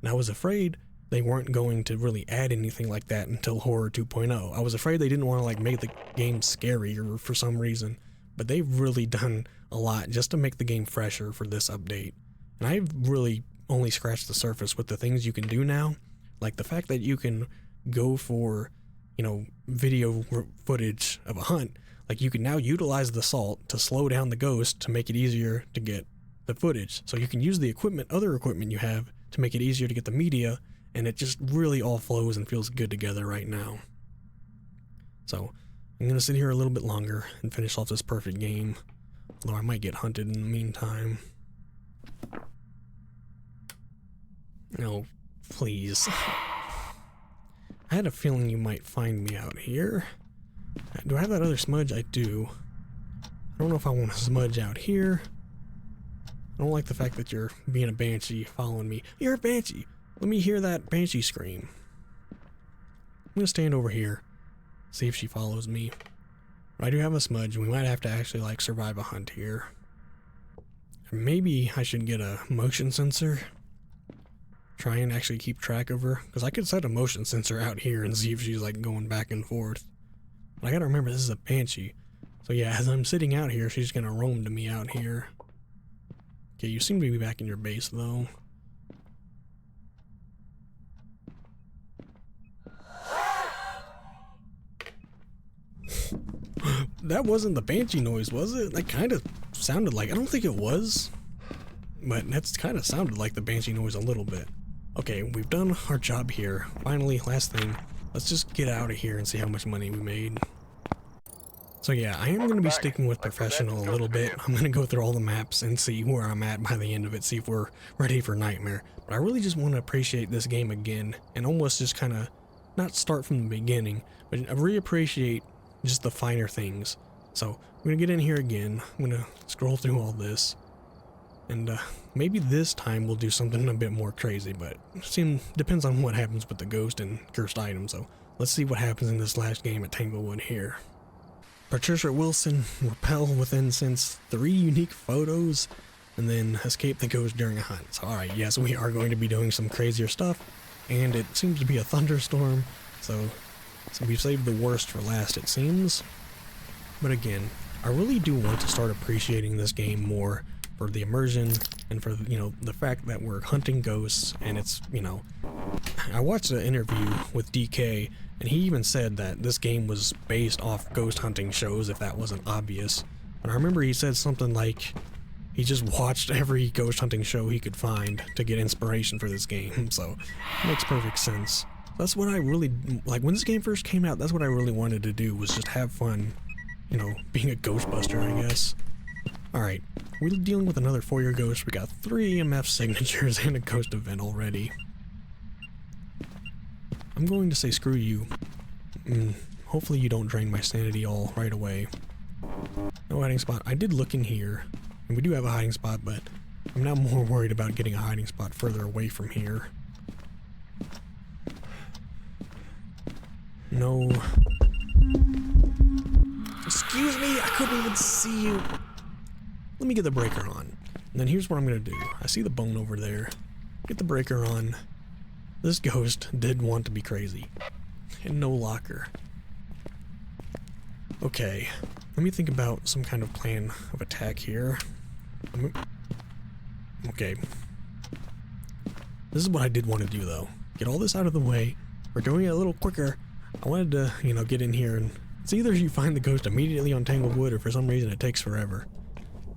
And I was afraid they weren't going to really add anything like that until Horror 2.0. I was afraid they didn't want to like make the game scarier for some reason, but they've really done a lot just to make the game fresher for this update. And I've really only scratched the surface with the things you can do now, like the fact that you can go for, you know, video footage of a hunt. Like you can now utilize the salt to slow down the ghost to make it easier to get the footage. So you can use the equipment, other equipment you have, to make it easier to get the media, and it just really all flows and feels good together right now. So I'm gonna sit here a little bit longer and finish off this perfect game, although I might get hunted in the meantime. No, please. I had a feeling you might find me out here. Do I have that other smudge? I do. I don't know if I want to smudge out here. I don't like the fact that you're being a banshee following me. You're a banshee! Let me hear that banshee scream. I'm gonna stand over here, see if she follows me. I do have a smudge, and we might have to actually like survive a hunt here. Maybe I should get a motion sensor. Try and actually keep track of her, because I could set a motion sensor out here and see if she's like going back and forth. But I gotta remember this is a banshee. So yeah, as I'm sitting out here, she's gonna roam to me out here. Okay, you seem to be back in your base though. That wasn't the banshee noise, was it? That kind of sounded like, I don't think it was, but that's kind of sounded like the banshee noise a little bit. Okay, we've done our job here. Finally, last thing, let's just get out of here and see how much money we made. So yeah, I am going to be sticking with professional a little bit. I'm going to go through all the maps and see where I'm at by the end of it, see if we're ready for Nightmare. But I really just want to appreciate this game again, and almost just kind of, not start from the beginning, but reappreciate just the finer things. So, I'm going to get in here again, I'm going to scroll through all this, and maybe this time we'll do something a bit more crazy, but depends on what happens with the ghost and cursed items, so let's see what happens in this last game at Tanglewood here. Patricia Wilson, repel with incense, 3 unique photos, and then escape the ghost during a hunt. So alright, yes, we are going to be doing some crazier stuff, and it seems to be a thunderstorm, so we've saved the worst for last, it seems. But again, I really do want to start appreciating this game more for the immersion and for, you know, the fact that we're hunting ghosts, and it's, you know, I watched an interview with DK, and he even said that this game was based off ghost hunting shows, if that wasn't obvious. And I remember he said something like he just watched every ghost hunting show he could find to get inspiration for this game, so it makes perfect sense. That's what I really, like, when this game first came out, that's what I really wanted to do, was just have fun, you know, being a Ghostbuster, I guess. Alright, we're dealing with another 4-year ghost. We got 3 EMF signatures and a ghost event already. I'm going to say screw you. Hopefully you don't drain my sanity all right away. No hiding spot. I did look in here, and we do have a hiding spot, but I'm now more worried about getting a hiding spot further away from here. No. Excuse me, I couldn't even see you. Let me get the breaker on. And then here's what I'm gonna do. I see the bone over there. Get the breaker on. This ghost did want to be crazy. And no locker. Okay. Let me think about some kind of plan of attack here. Okay. This is what I did want to do though. Get all this out of the way. We're doing it a little quicker. I wanted to, you know, get in here, and it's either you find the ghost immediately on Tangled Wood or for some reason it takes forever.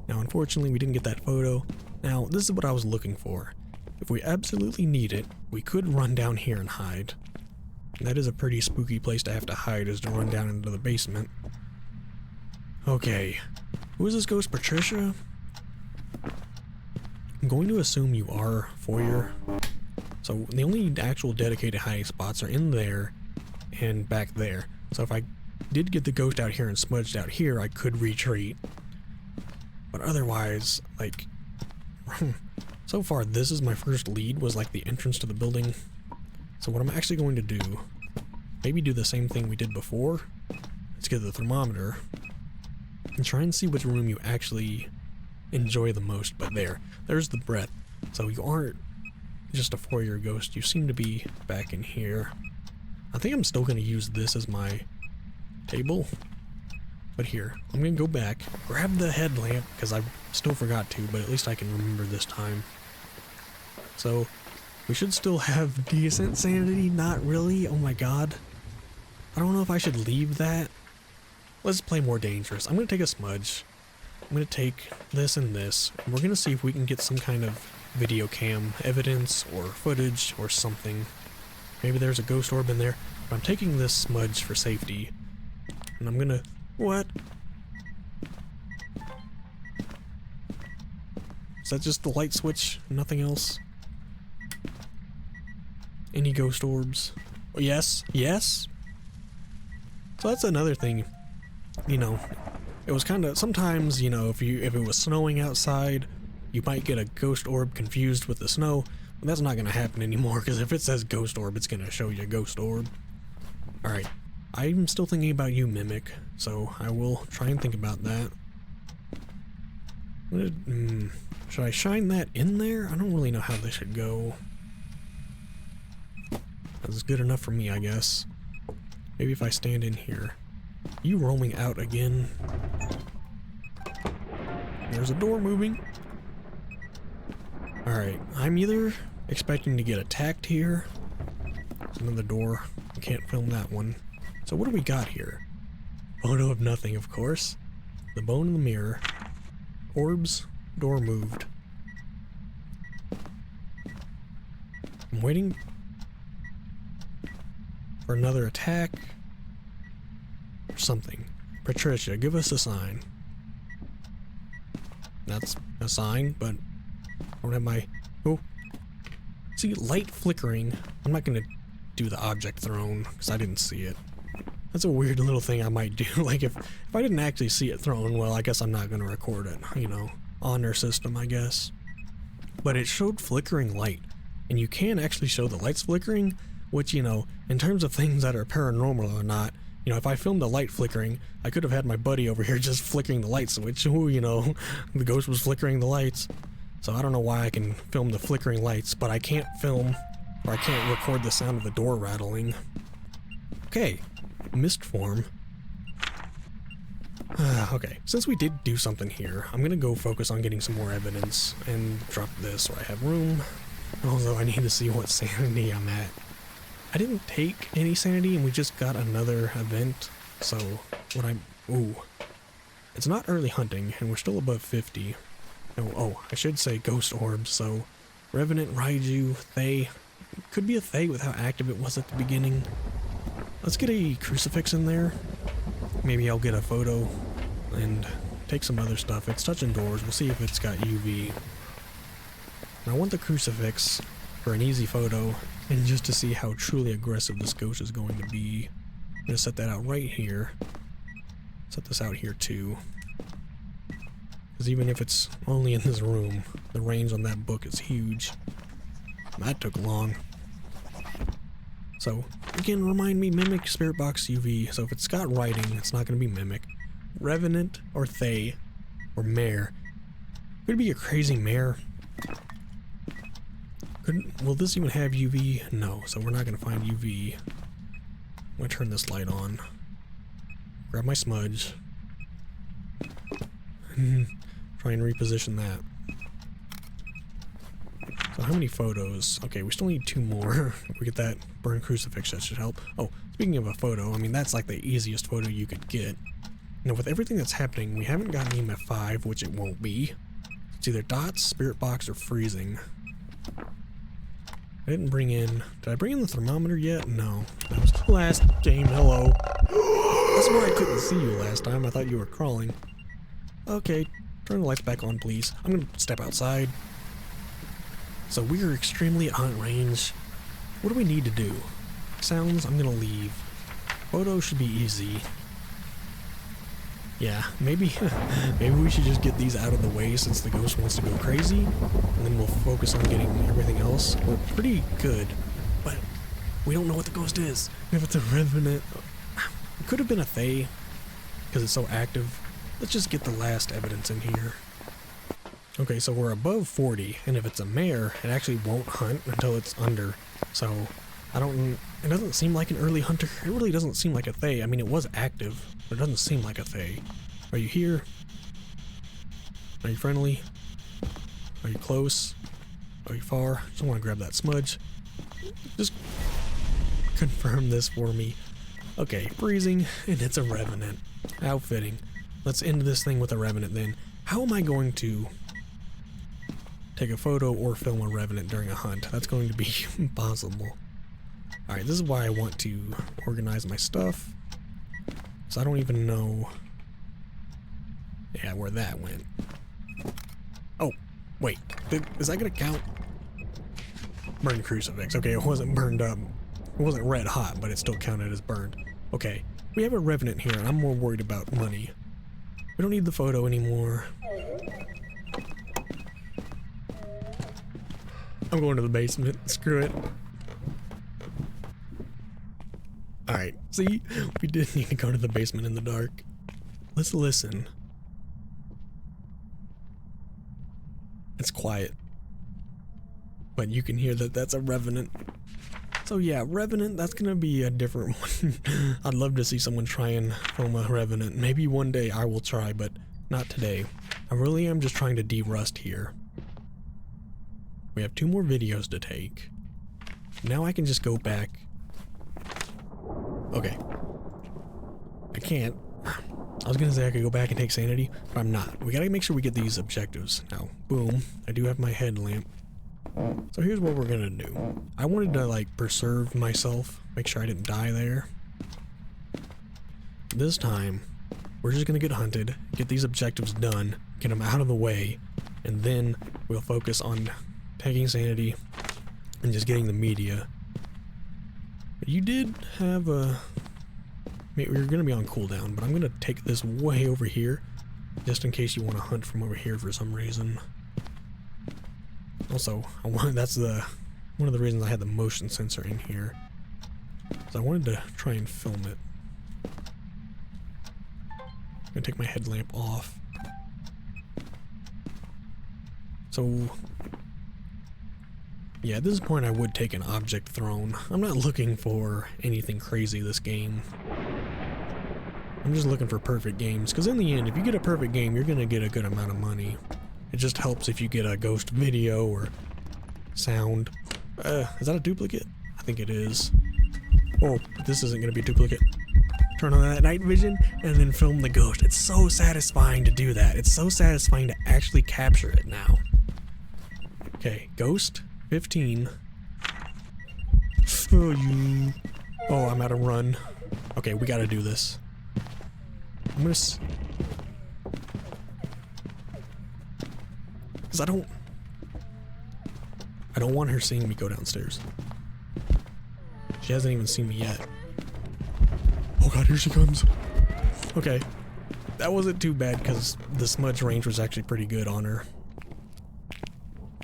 Now unfortunately we didn't get that photo. Now this is what I was looking for. If we absolutely need it, we could run down here and hide. And that is a pretty spooky place to have to hide, is to run down into the basement. Okay. Who is this ghost, Patricia? I'm going to assume you are Foyer. So the only actual dedicated hiding spots are in there and back there. So if I did get the ghost out here and smudged out here, I could retreat. But otherwise, like, so far this is my first lead, was like the entrance to the building. So what I'm actually going to do, maybe do the same thing we did before. Let's get the thermometer and try and see which room you actually enjoy the most. But there's the breath. So you aren't just a 4-year ghost, you seem to be back in here. I think I'm still going to use this as my table. But here, I'm going to go back, grab the headlamp, because I still forgot to, but at least I can remember this time. So, we should still have decent sanity, not really, oh my god. I don't know if I should leave that. Let's play more dangerous. I'm going to take a smudge. I'm going to take this and this, and we're going to see if we can get some kind of video cam evidence or footage or something. Maybe there's a ghost orb in there, but I'm taking this smudge for safety. And I'm going to... What? Is that just the light switch? Nothing else? Any ghost orbs? Oh, yes, yes. So that's another thing. You know, it was kind of, sometimes, you know, if it was snowing outside, you might get a ghost orb confused with the snow. But that's not going to happen anymore, because if it says ghost orb, it's going to show you a ghost orb. Alright. I'm still thinking about you, Mimic, so I will try and think about that. Should I shine that in there? I don't really know how this should go. That's good enough for me, I guess. Maybe if I stand in here. You roaming out again? There's a door moving. Alright, I'm either expecting to get attacked here. There's another door. I can't film that one. So what do we got here? Photo of nothing, of course. The bone in the mirror. Orbs. Door moved. I'm waiting for another attack. Or something. Patricia, give us a sign. That's a sign, but I don't have my... Oh. See, light flickering. I'm not going to do the object thrown, because I didn't see it. That's a weird little thing I might do. Like, if I didn't actually see it thrown, well, I guess I'm not going to record it, you know, on their system, I guess. But it showed flickering light, and you can actually show the lights flickering, which, you know, in terms of things that are paranormal or not, you know, if I filmed the light flickering, I could have had my buddy over here just flickering the light switch. Ooh, you know, the ghost was flickering the lights. So I don't know why I can film the flickering lights, but I can't film, or I can't record the sound of the door rattling. Okay. Mist form. Okay, since we did do something here, I'm gonna go focus on getting some more evidence and drop this so I have room. Although I need to see what sanity I'm at. I didn't take any sanity and we just got another event, so what I'm... Ooh. It's not early hunting and we're still above 50. Oh, I should say ghost orbs, so Revenant, Raiju, Thay. Could be a Thay with how active it was at the beginning. Let's get a crucifix in there. Maybe I'll get a photo and take some other stuff. It's touching doors. We'll see if it's got UV. And I want the crucifix for an easy photo and just to see how truly aggressive this ghost is going to be. I'm going to set that out right here. Set this out here too. Because even if it's only in this room, the range on that book is huge. That took long. So, again, remind me, Mimic, Spirit Box, UV. So if it's got writing, it's not going to be Mimic. Revenant, or Thay, or Mare. Could it be a crazy Mare? Will this even have UV? No, so we're not going to find UV. I'm going to turn this light on. Grab my smudge. Try and reposition that. So how many photos? Okay, we still need 2 more. If we get that burned crucifix, that should help. Oh, speaking of a photo, I mean, that's like the easiest photo you could get. Now, with everything that's happening, we haven't gotten EMF 5, which it won't be. It's either dots, spirit box, or freezing. I didn't bring in... Did I bring in the thermometer yet? No. That was the last game. Hello. That's why I couldn't see you last time. I thought you were crawling. Okay, turn the lights back on, please. I'm gonna step outside. So we are extremely at hunt range. What do we need to do? Sounds, I'm gonna leave. Photos should be easy. Yeah, maybe we should just get these out of the way since the ghost wants to go crazy, and then we'll focus on getting everything else. We're pretty good, but we don't know what the ghost is. If it's a Revenant, it could have been a Thay, because it's so active. Let's just get the last evidence in here. Okay, so we're above 40, and if it's a Mare, it actually won't hunt until it's under. So, it doesn't seem like an early hunter. It really doesn't seem like a Thay. I mean, it was active, but it doesn't seem like a Thay. Are you here? Are you friendly? Are you close? Are you far? Just want to grab that smudge. Just confirm this for me. Okay, freezing, and it's a Revenant. How fitting. Let's end this thing with a Revenant then. How am I going to take a photo or film a Revenant during a hunt? That's going to be impossible. Alright, this is why I want to organize my stuff. So I don't even know... Yeah, where that went. Oh, wait. Is that gonna count? Burned crucifix. Okay, it wasn't burned up. It wasn't red hot, but it still counted as burned. Okay, we have a Revenant here, and I'm more worried about money. We don't need the photo anymore. I'm going to the basement. Screw it. Alright, see? We did need to go to the basement in the dark. Let's listen. It's quiet. But you can hear that that's a Revenant. So yeah, Revenant, that's gonna be a different one. I'd love to see someone try and film a Revenant. Maybe one day I will try, but not today. I really am just trying to de-rust here. We have 2 more videos to take. Now I can just go back. Okay. I can't. I was gonna say I could go back and take sanity, but I'm not. We gotta make sure we get these objectives. Now, boom. I do have my headlamp. So here's what we're gonna do. I wanted to, like, preserve myself, make sure I didn't die there. This time, we're just gonna get hunted, get these objectives done, get them out of the way, and then we'll focus on taking sanity and just getting the media. But you did have a... We're gonna be on cooldown, but I'm gonna take this way over here, just in case you want to hunt from over here for some reason. Also, that's one of the reasons I had the motion sensor in here. So I wanted to try and film it. I'm gonna take my headlamp off. So, yeah, at this point I would take an object thrown. I'm not looking for anything crazy this game. I'm just looking for perfect games, because in the end, if you get a perfect game, you're going to get a good amount of money. It just helps if you get a ghost video or sound. Is that a duplicate? I think it is. Oh, this isn't going to be a duplicate. Turn on that night vision and then film the ghost. It's so satisfying to do that. It's so satisfying to actually capture it now. Okay, ghost 15. Oh, you. Oh, I'm out of run. Okay, we gotta do this. I'm gonna. Because I don't want her seeing me go downstairs. She hasn't even seen me yet. Oh god, here she comes. Okay. That wasn't too bad because the smudge range was actually pretty good on her.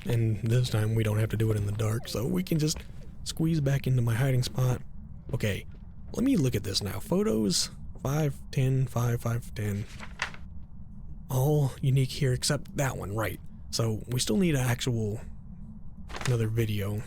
And this time we don't have to do it in the dark, so we can just squeeze back into my hiding spot. Okay, let me look at this now. Photos, 5, 10, 5, 5, 10. All unique here except that one, right. So we still need another video.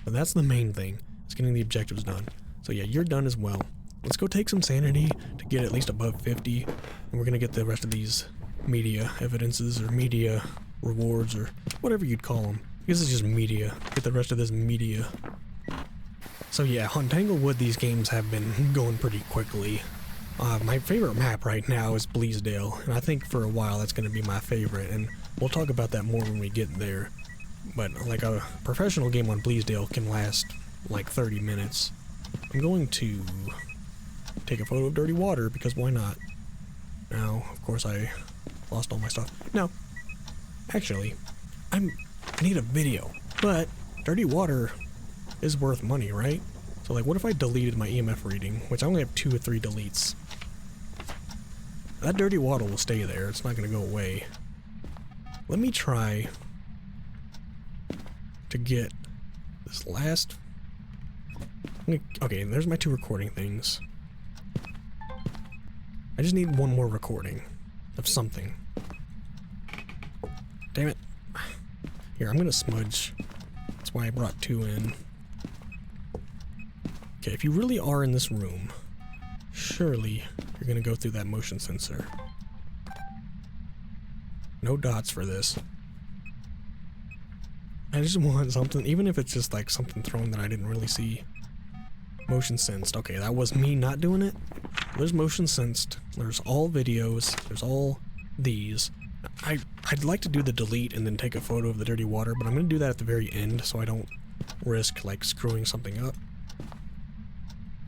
But that's the main thing. It's getting the objectives done. So yeah, you're done as well. Let's go take some sanity to get at least above 50. And we're gonna get the rest of these media evidences or media rewards or whatever you'd call them. I guess it's just media. Get the rest of this media. So yeah, on Tanglewood these games have been going pretty quickly. My favorite map right now is Bleasdale, and I think for a while that's going to be my favorite, and we'll talk about that more when we get there. But like a professional game on Bleasdale can last like 30 minutes. I'm going to take a photo of dirty water because why not? Now, of course I lost all my stuff. No, actually, I need a video, but dirty water is worth money, right? So like, what if I deleted my EMF reading, which I only have 2 or 3 deletes? That dirty water will stay there. It's not going to go away. Let me try to get this last... Okay, there's my 2 recording things. I just need 1 more recording of something. Damn it. Here, I'm going to smudge. That's why I brought 2 in. Okay, if you really are in this room, surely you're gonna go through that motion sensor. No dots for this. I just want something, even if it's just like something thrown that I didn't really see. Motion sensed. Okay, that was me not doing it. There's motion sensed. There's all videos. There's all these. I'd like to do the delete and then take a photo of the dirty water, but I'm gonna do that at the very end so I don't risk like screwing something up.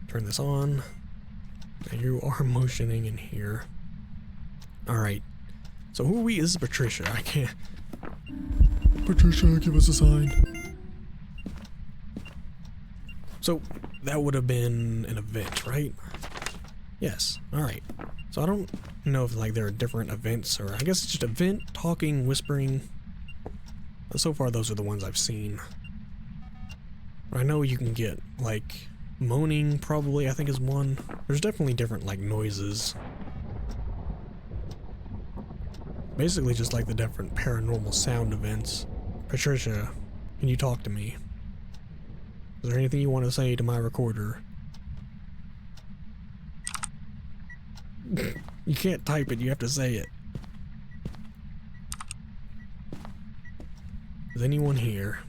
Turn this on. And you are motioning in here. Alright. So who are we? This is Patricia. I can't... Patricia, give us a sign. So, that would have been an event, right? Yes. Alright. So I don't know if like there are different events, or I guess it's just event, talking, whispering. But so far those are the ones I've seen. I know you can get, like... moaning, probably, I think is one. There's definitely different, like, noises. Basically just like the different paranormal sound events. Patricia, can you talk to me? Is there anything you want to say to my recorder? You can't type it, you have to say it. Is anyone here?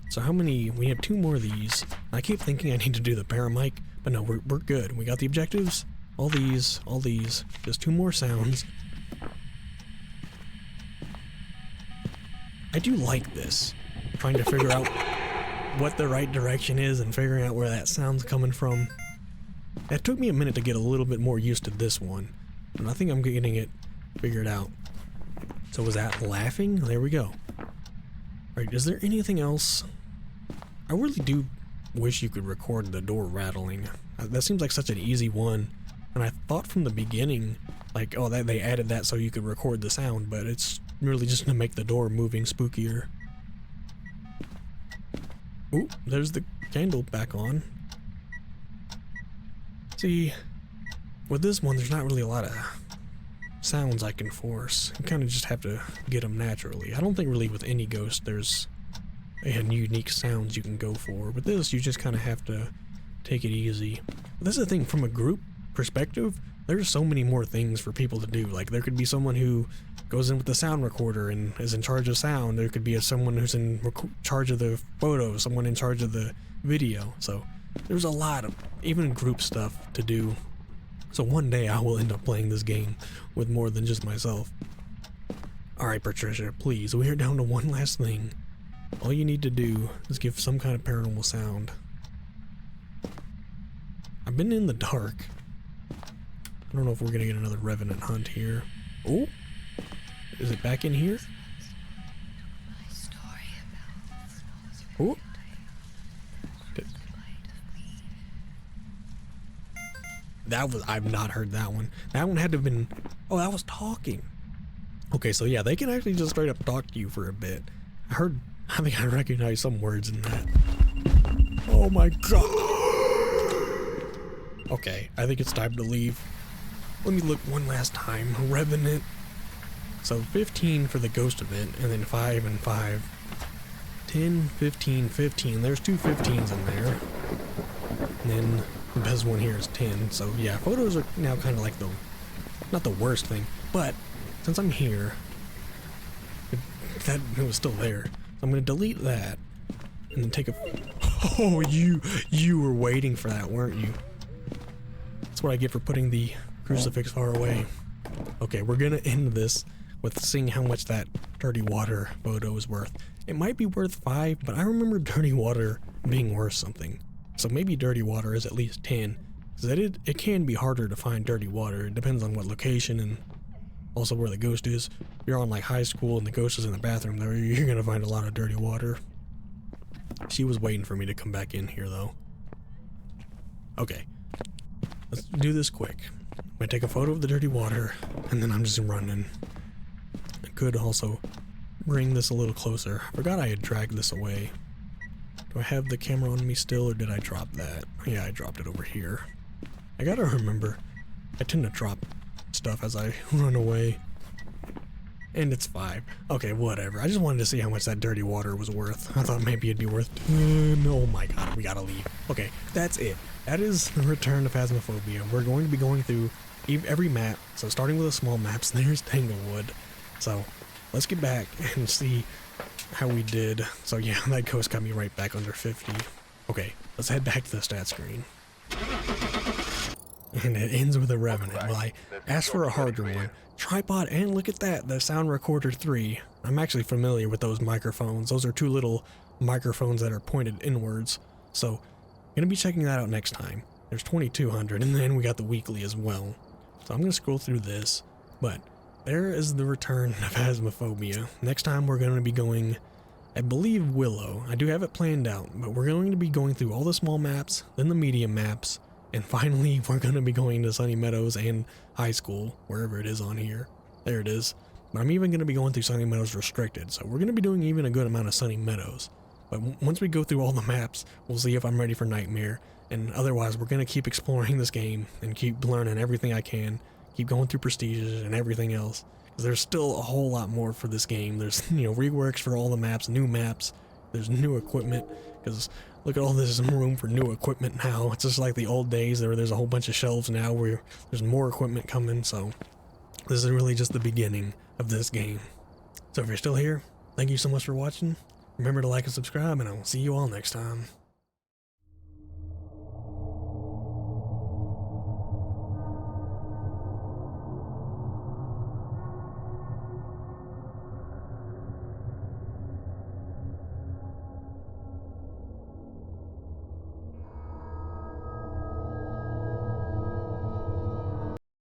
So how many? We have 2 more of these. I keep thinking I need to do the paramic, but no, we're good. We got the objectives. All these. Just 2 more sounds. I do like this. Trying to figure out what the right direction is and figuring out where that sound's coming from. It took me a minute to get a little bit more used to this one, but I think I'm getting it figured out. So was that laughing? There we go. Alright, is there anything else? I really do wish you could record the door rattling. That seems like such an easy one. And I thought from the beginning, like, oh, they added that so you could record the sound, but it's really just to make the door moving spookier. Ooh, there's the candle back on. See, with this one, there's not really a lot of sounds I can force. You kind of just have to get them naturally. I don't think really with any ghost there's and unique sounds you can go for. With this, you just kind of have to take it easy. But this is the thing, from a group perspective, there's so many more things for people to do. Like, there could be someone who goes in with the sound recorder and is in charge of sound. There could be someone who's in charge of the photo, someone in charge of the video. So there's a lot of even group stuff to do. So one day I will end up playing this game with more than just myself. Alright, Patricia, please, we are down to one last thing. All you need to do is give some kind of paranormal sound. I've been in the dark. I don't know if we're gonna get another revenant hunt here. Oh, is it back in here? Oh, that was, I've not heard that one. That one had to have been, oh, that was talking. Okay, so yeah, they can actually just straight up talk to you for a bit. I think I recognize some words in that. Oh my god. Okay, I think it's time to leave. Let me look one last time. Revenant. So 15 for the ghost event, and then 5 and 5. 10, 15, 15. There's two 15s in there. And then the best one here is 10. So yeah, photos are now kind of like the, not the worst thing, but since I'm here, it was still there. So I'm gonna delete that, and then take a, oh, you were waiting for that, weren't you? That's what I get for putting the crucifix far away. Okay, we're gonna end this with seeing how much that dirty water photo is worth. It might be worth 5, but I remember dirty water being worth something. So maybe dirty water is at least 10. Because it can be harder to find dirty water. It depends on what location and also where the ghost is. If you're on like high school and the ghost is in the bathroom there, you're gonna find a lot of dirty water. She was waiting for me to come back in here though. Okay. Let's do this quick. I'm gonna take a photo of the dirty water, and then I'm just running. I could also bring this a little closer. I forgot I had dragged this away. Do I have the camera on me still, or did I drop that? Yeah, I dropped it over here. I gotta remember, I tend to drop stuff as I run away. And it's 5. Okay, whatever. I just wanted to see how much that dirty water was worth. I thought maybe it'd be worth 10. Oh my god, we gotta leave. Okay, that's it. That is the return to Phasmophobia. We're going to be going through every map. So starting with the small maps, there's Tanglewood. So let's get back and see how we did. So yeah, that ghost got me right back under 50. Okay, let's head back to the stat screen. And it ends with a revenant. Well, I asked for a harder one. Tripod, and look at that, the sound recorder 3. I'm actually familiar with those microphones. Those are two little microphones that are pointed inwards. So I'm gonna be checking that out next time. There's 2200, and then we got the weekly as well. So I'm gonna scroll through this, but there is the return of Phasmophobia. Next time we're gonna be going, I believe, Willow. I do have it planned out, but we're going to be going through all the small maps, then the medium maps, and finally we're gonna be going to Sunny Meadows and High School, wherever it is on here. There it is. But I'm even gonna be going through Sunny Meadows Restricted, so we're gonna be doing even a good amount of Sunny Meadows. But once we go through all the maps, we'll see if I'm ready for Nightmare. And otherwise, we're going to keep exploring this game and keep learning everything I can. Keep going through prestiges and everything else. Because there's still a whole lot more for this game. There's, reworks for all the maps, new maps. There's new equipment. Because look at all this room for new equipment now. It's just like the old days. There's a whole bunch of shelves now where there's more equipment coming. So this is really just the beginning of this game. So if you're still here, thank you so much for watching. Remember to like and subscribe, and I will see you all next time.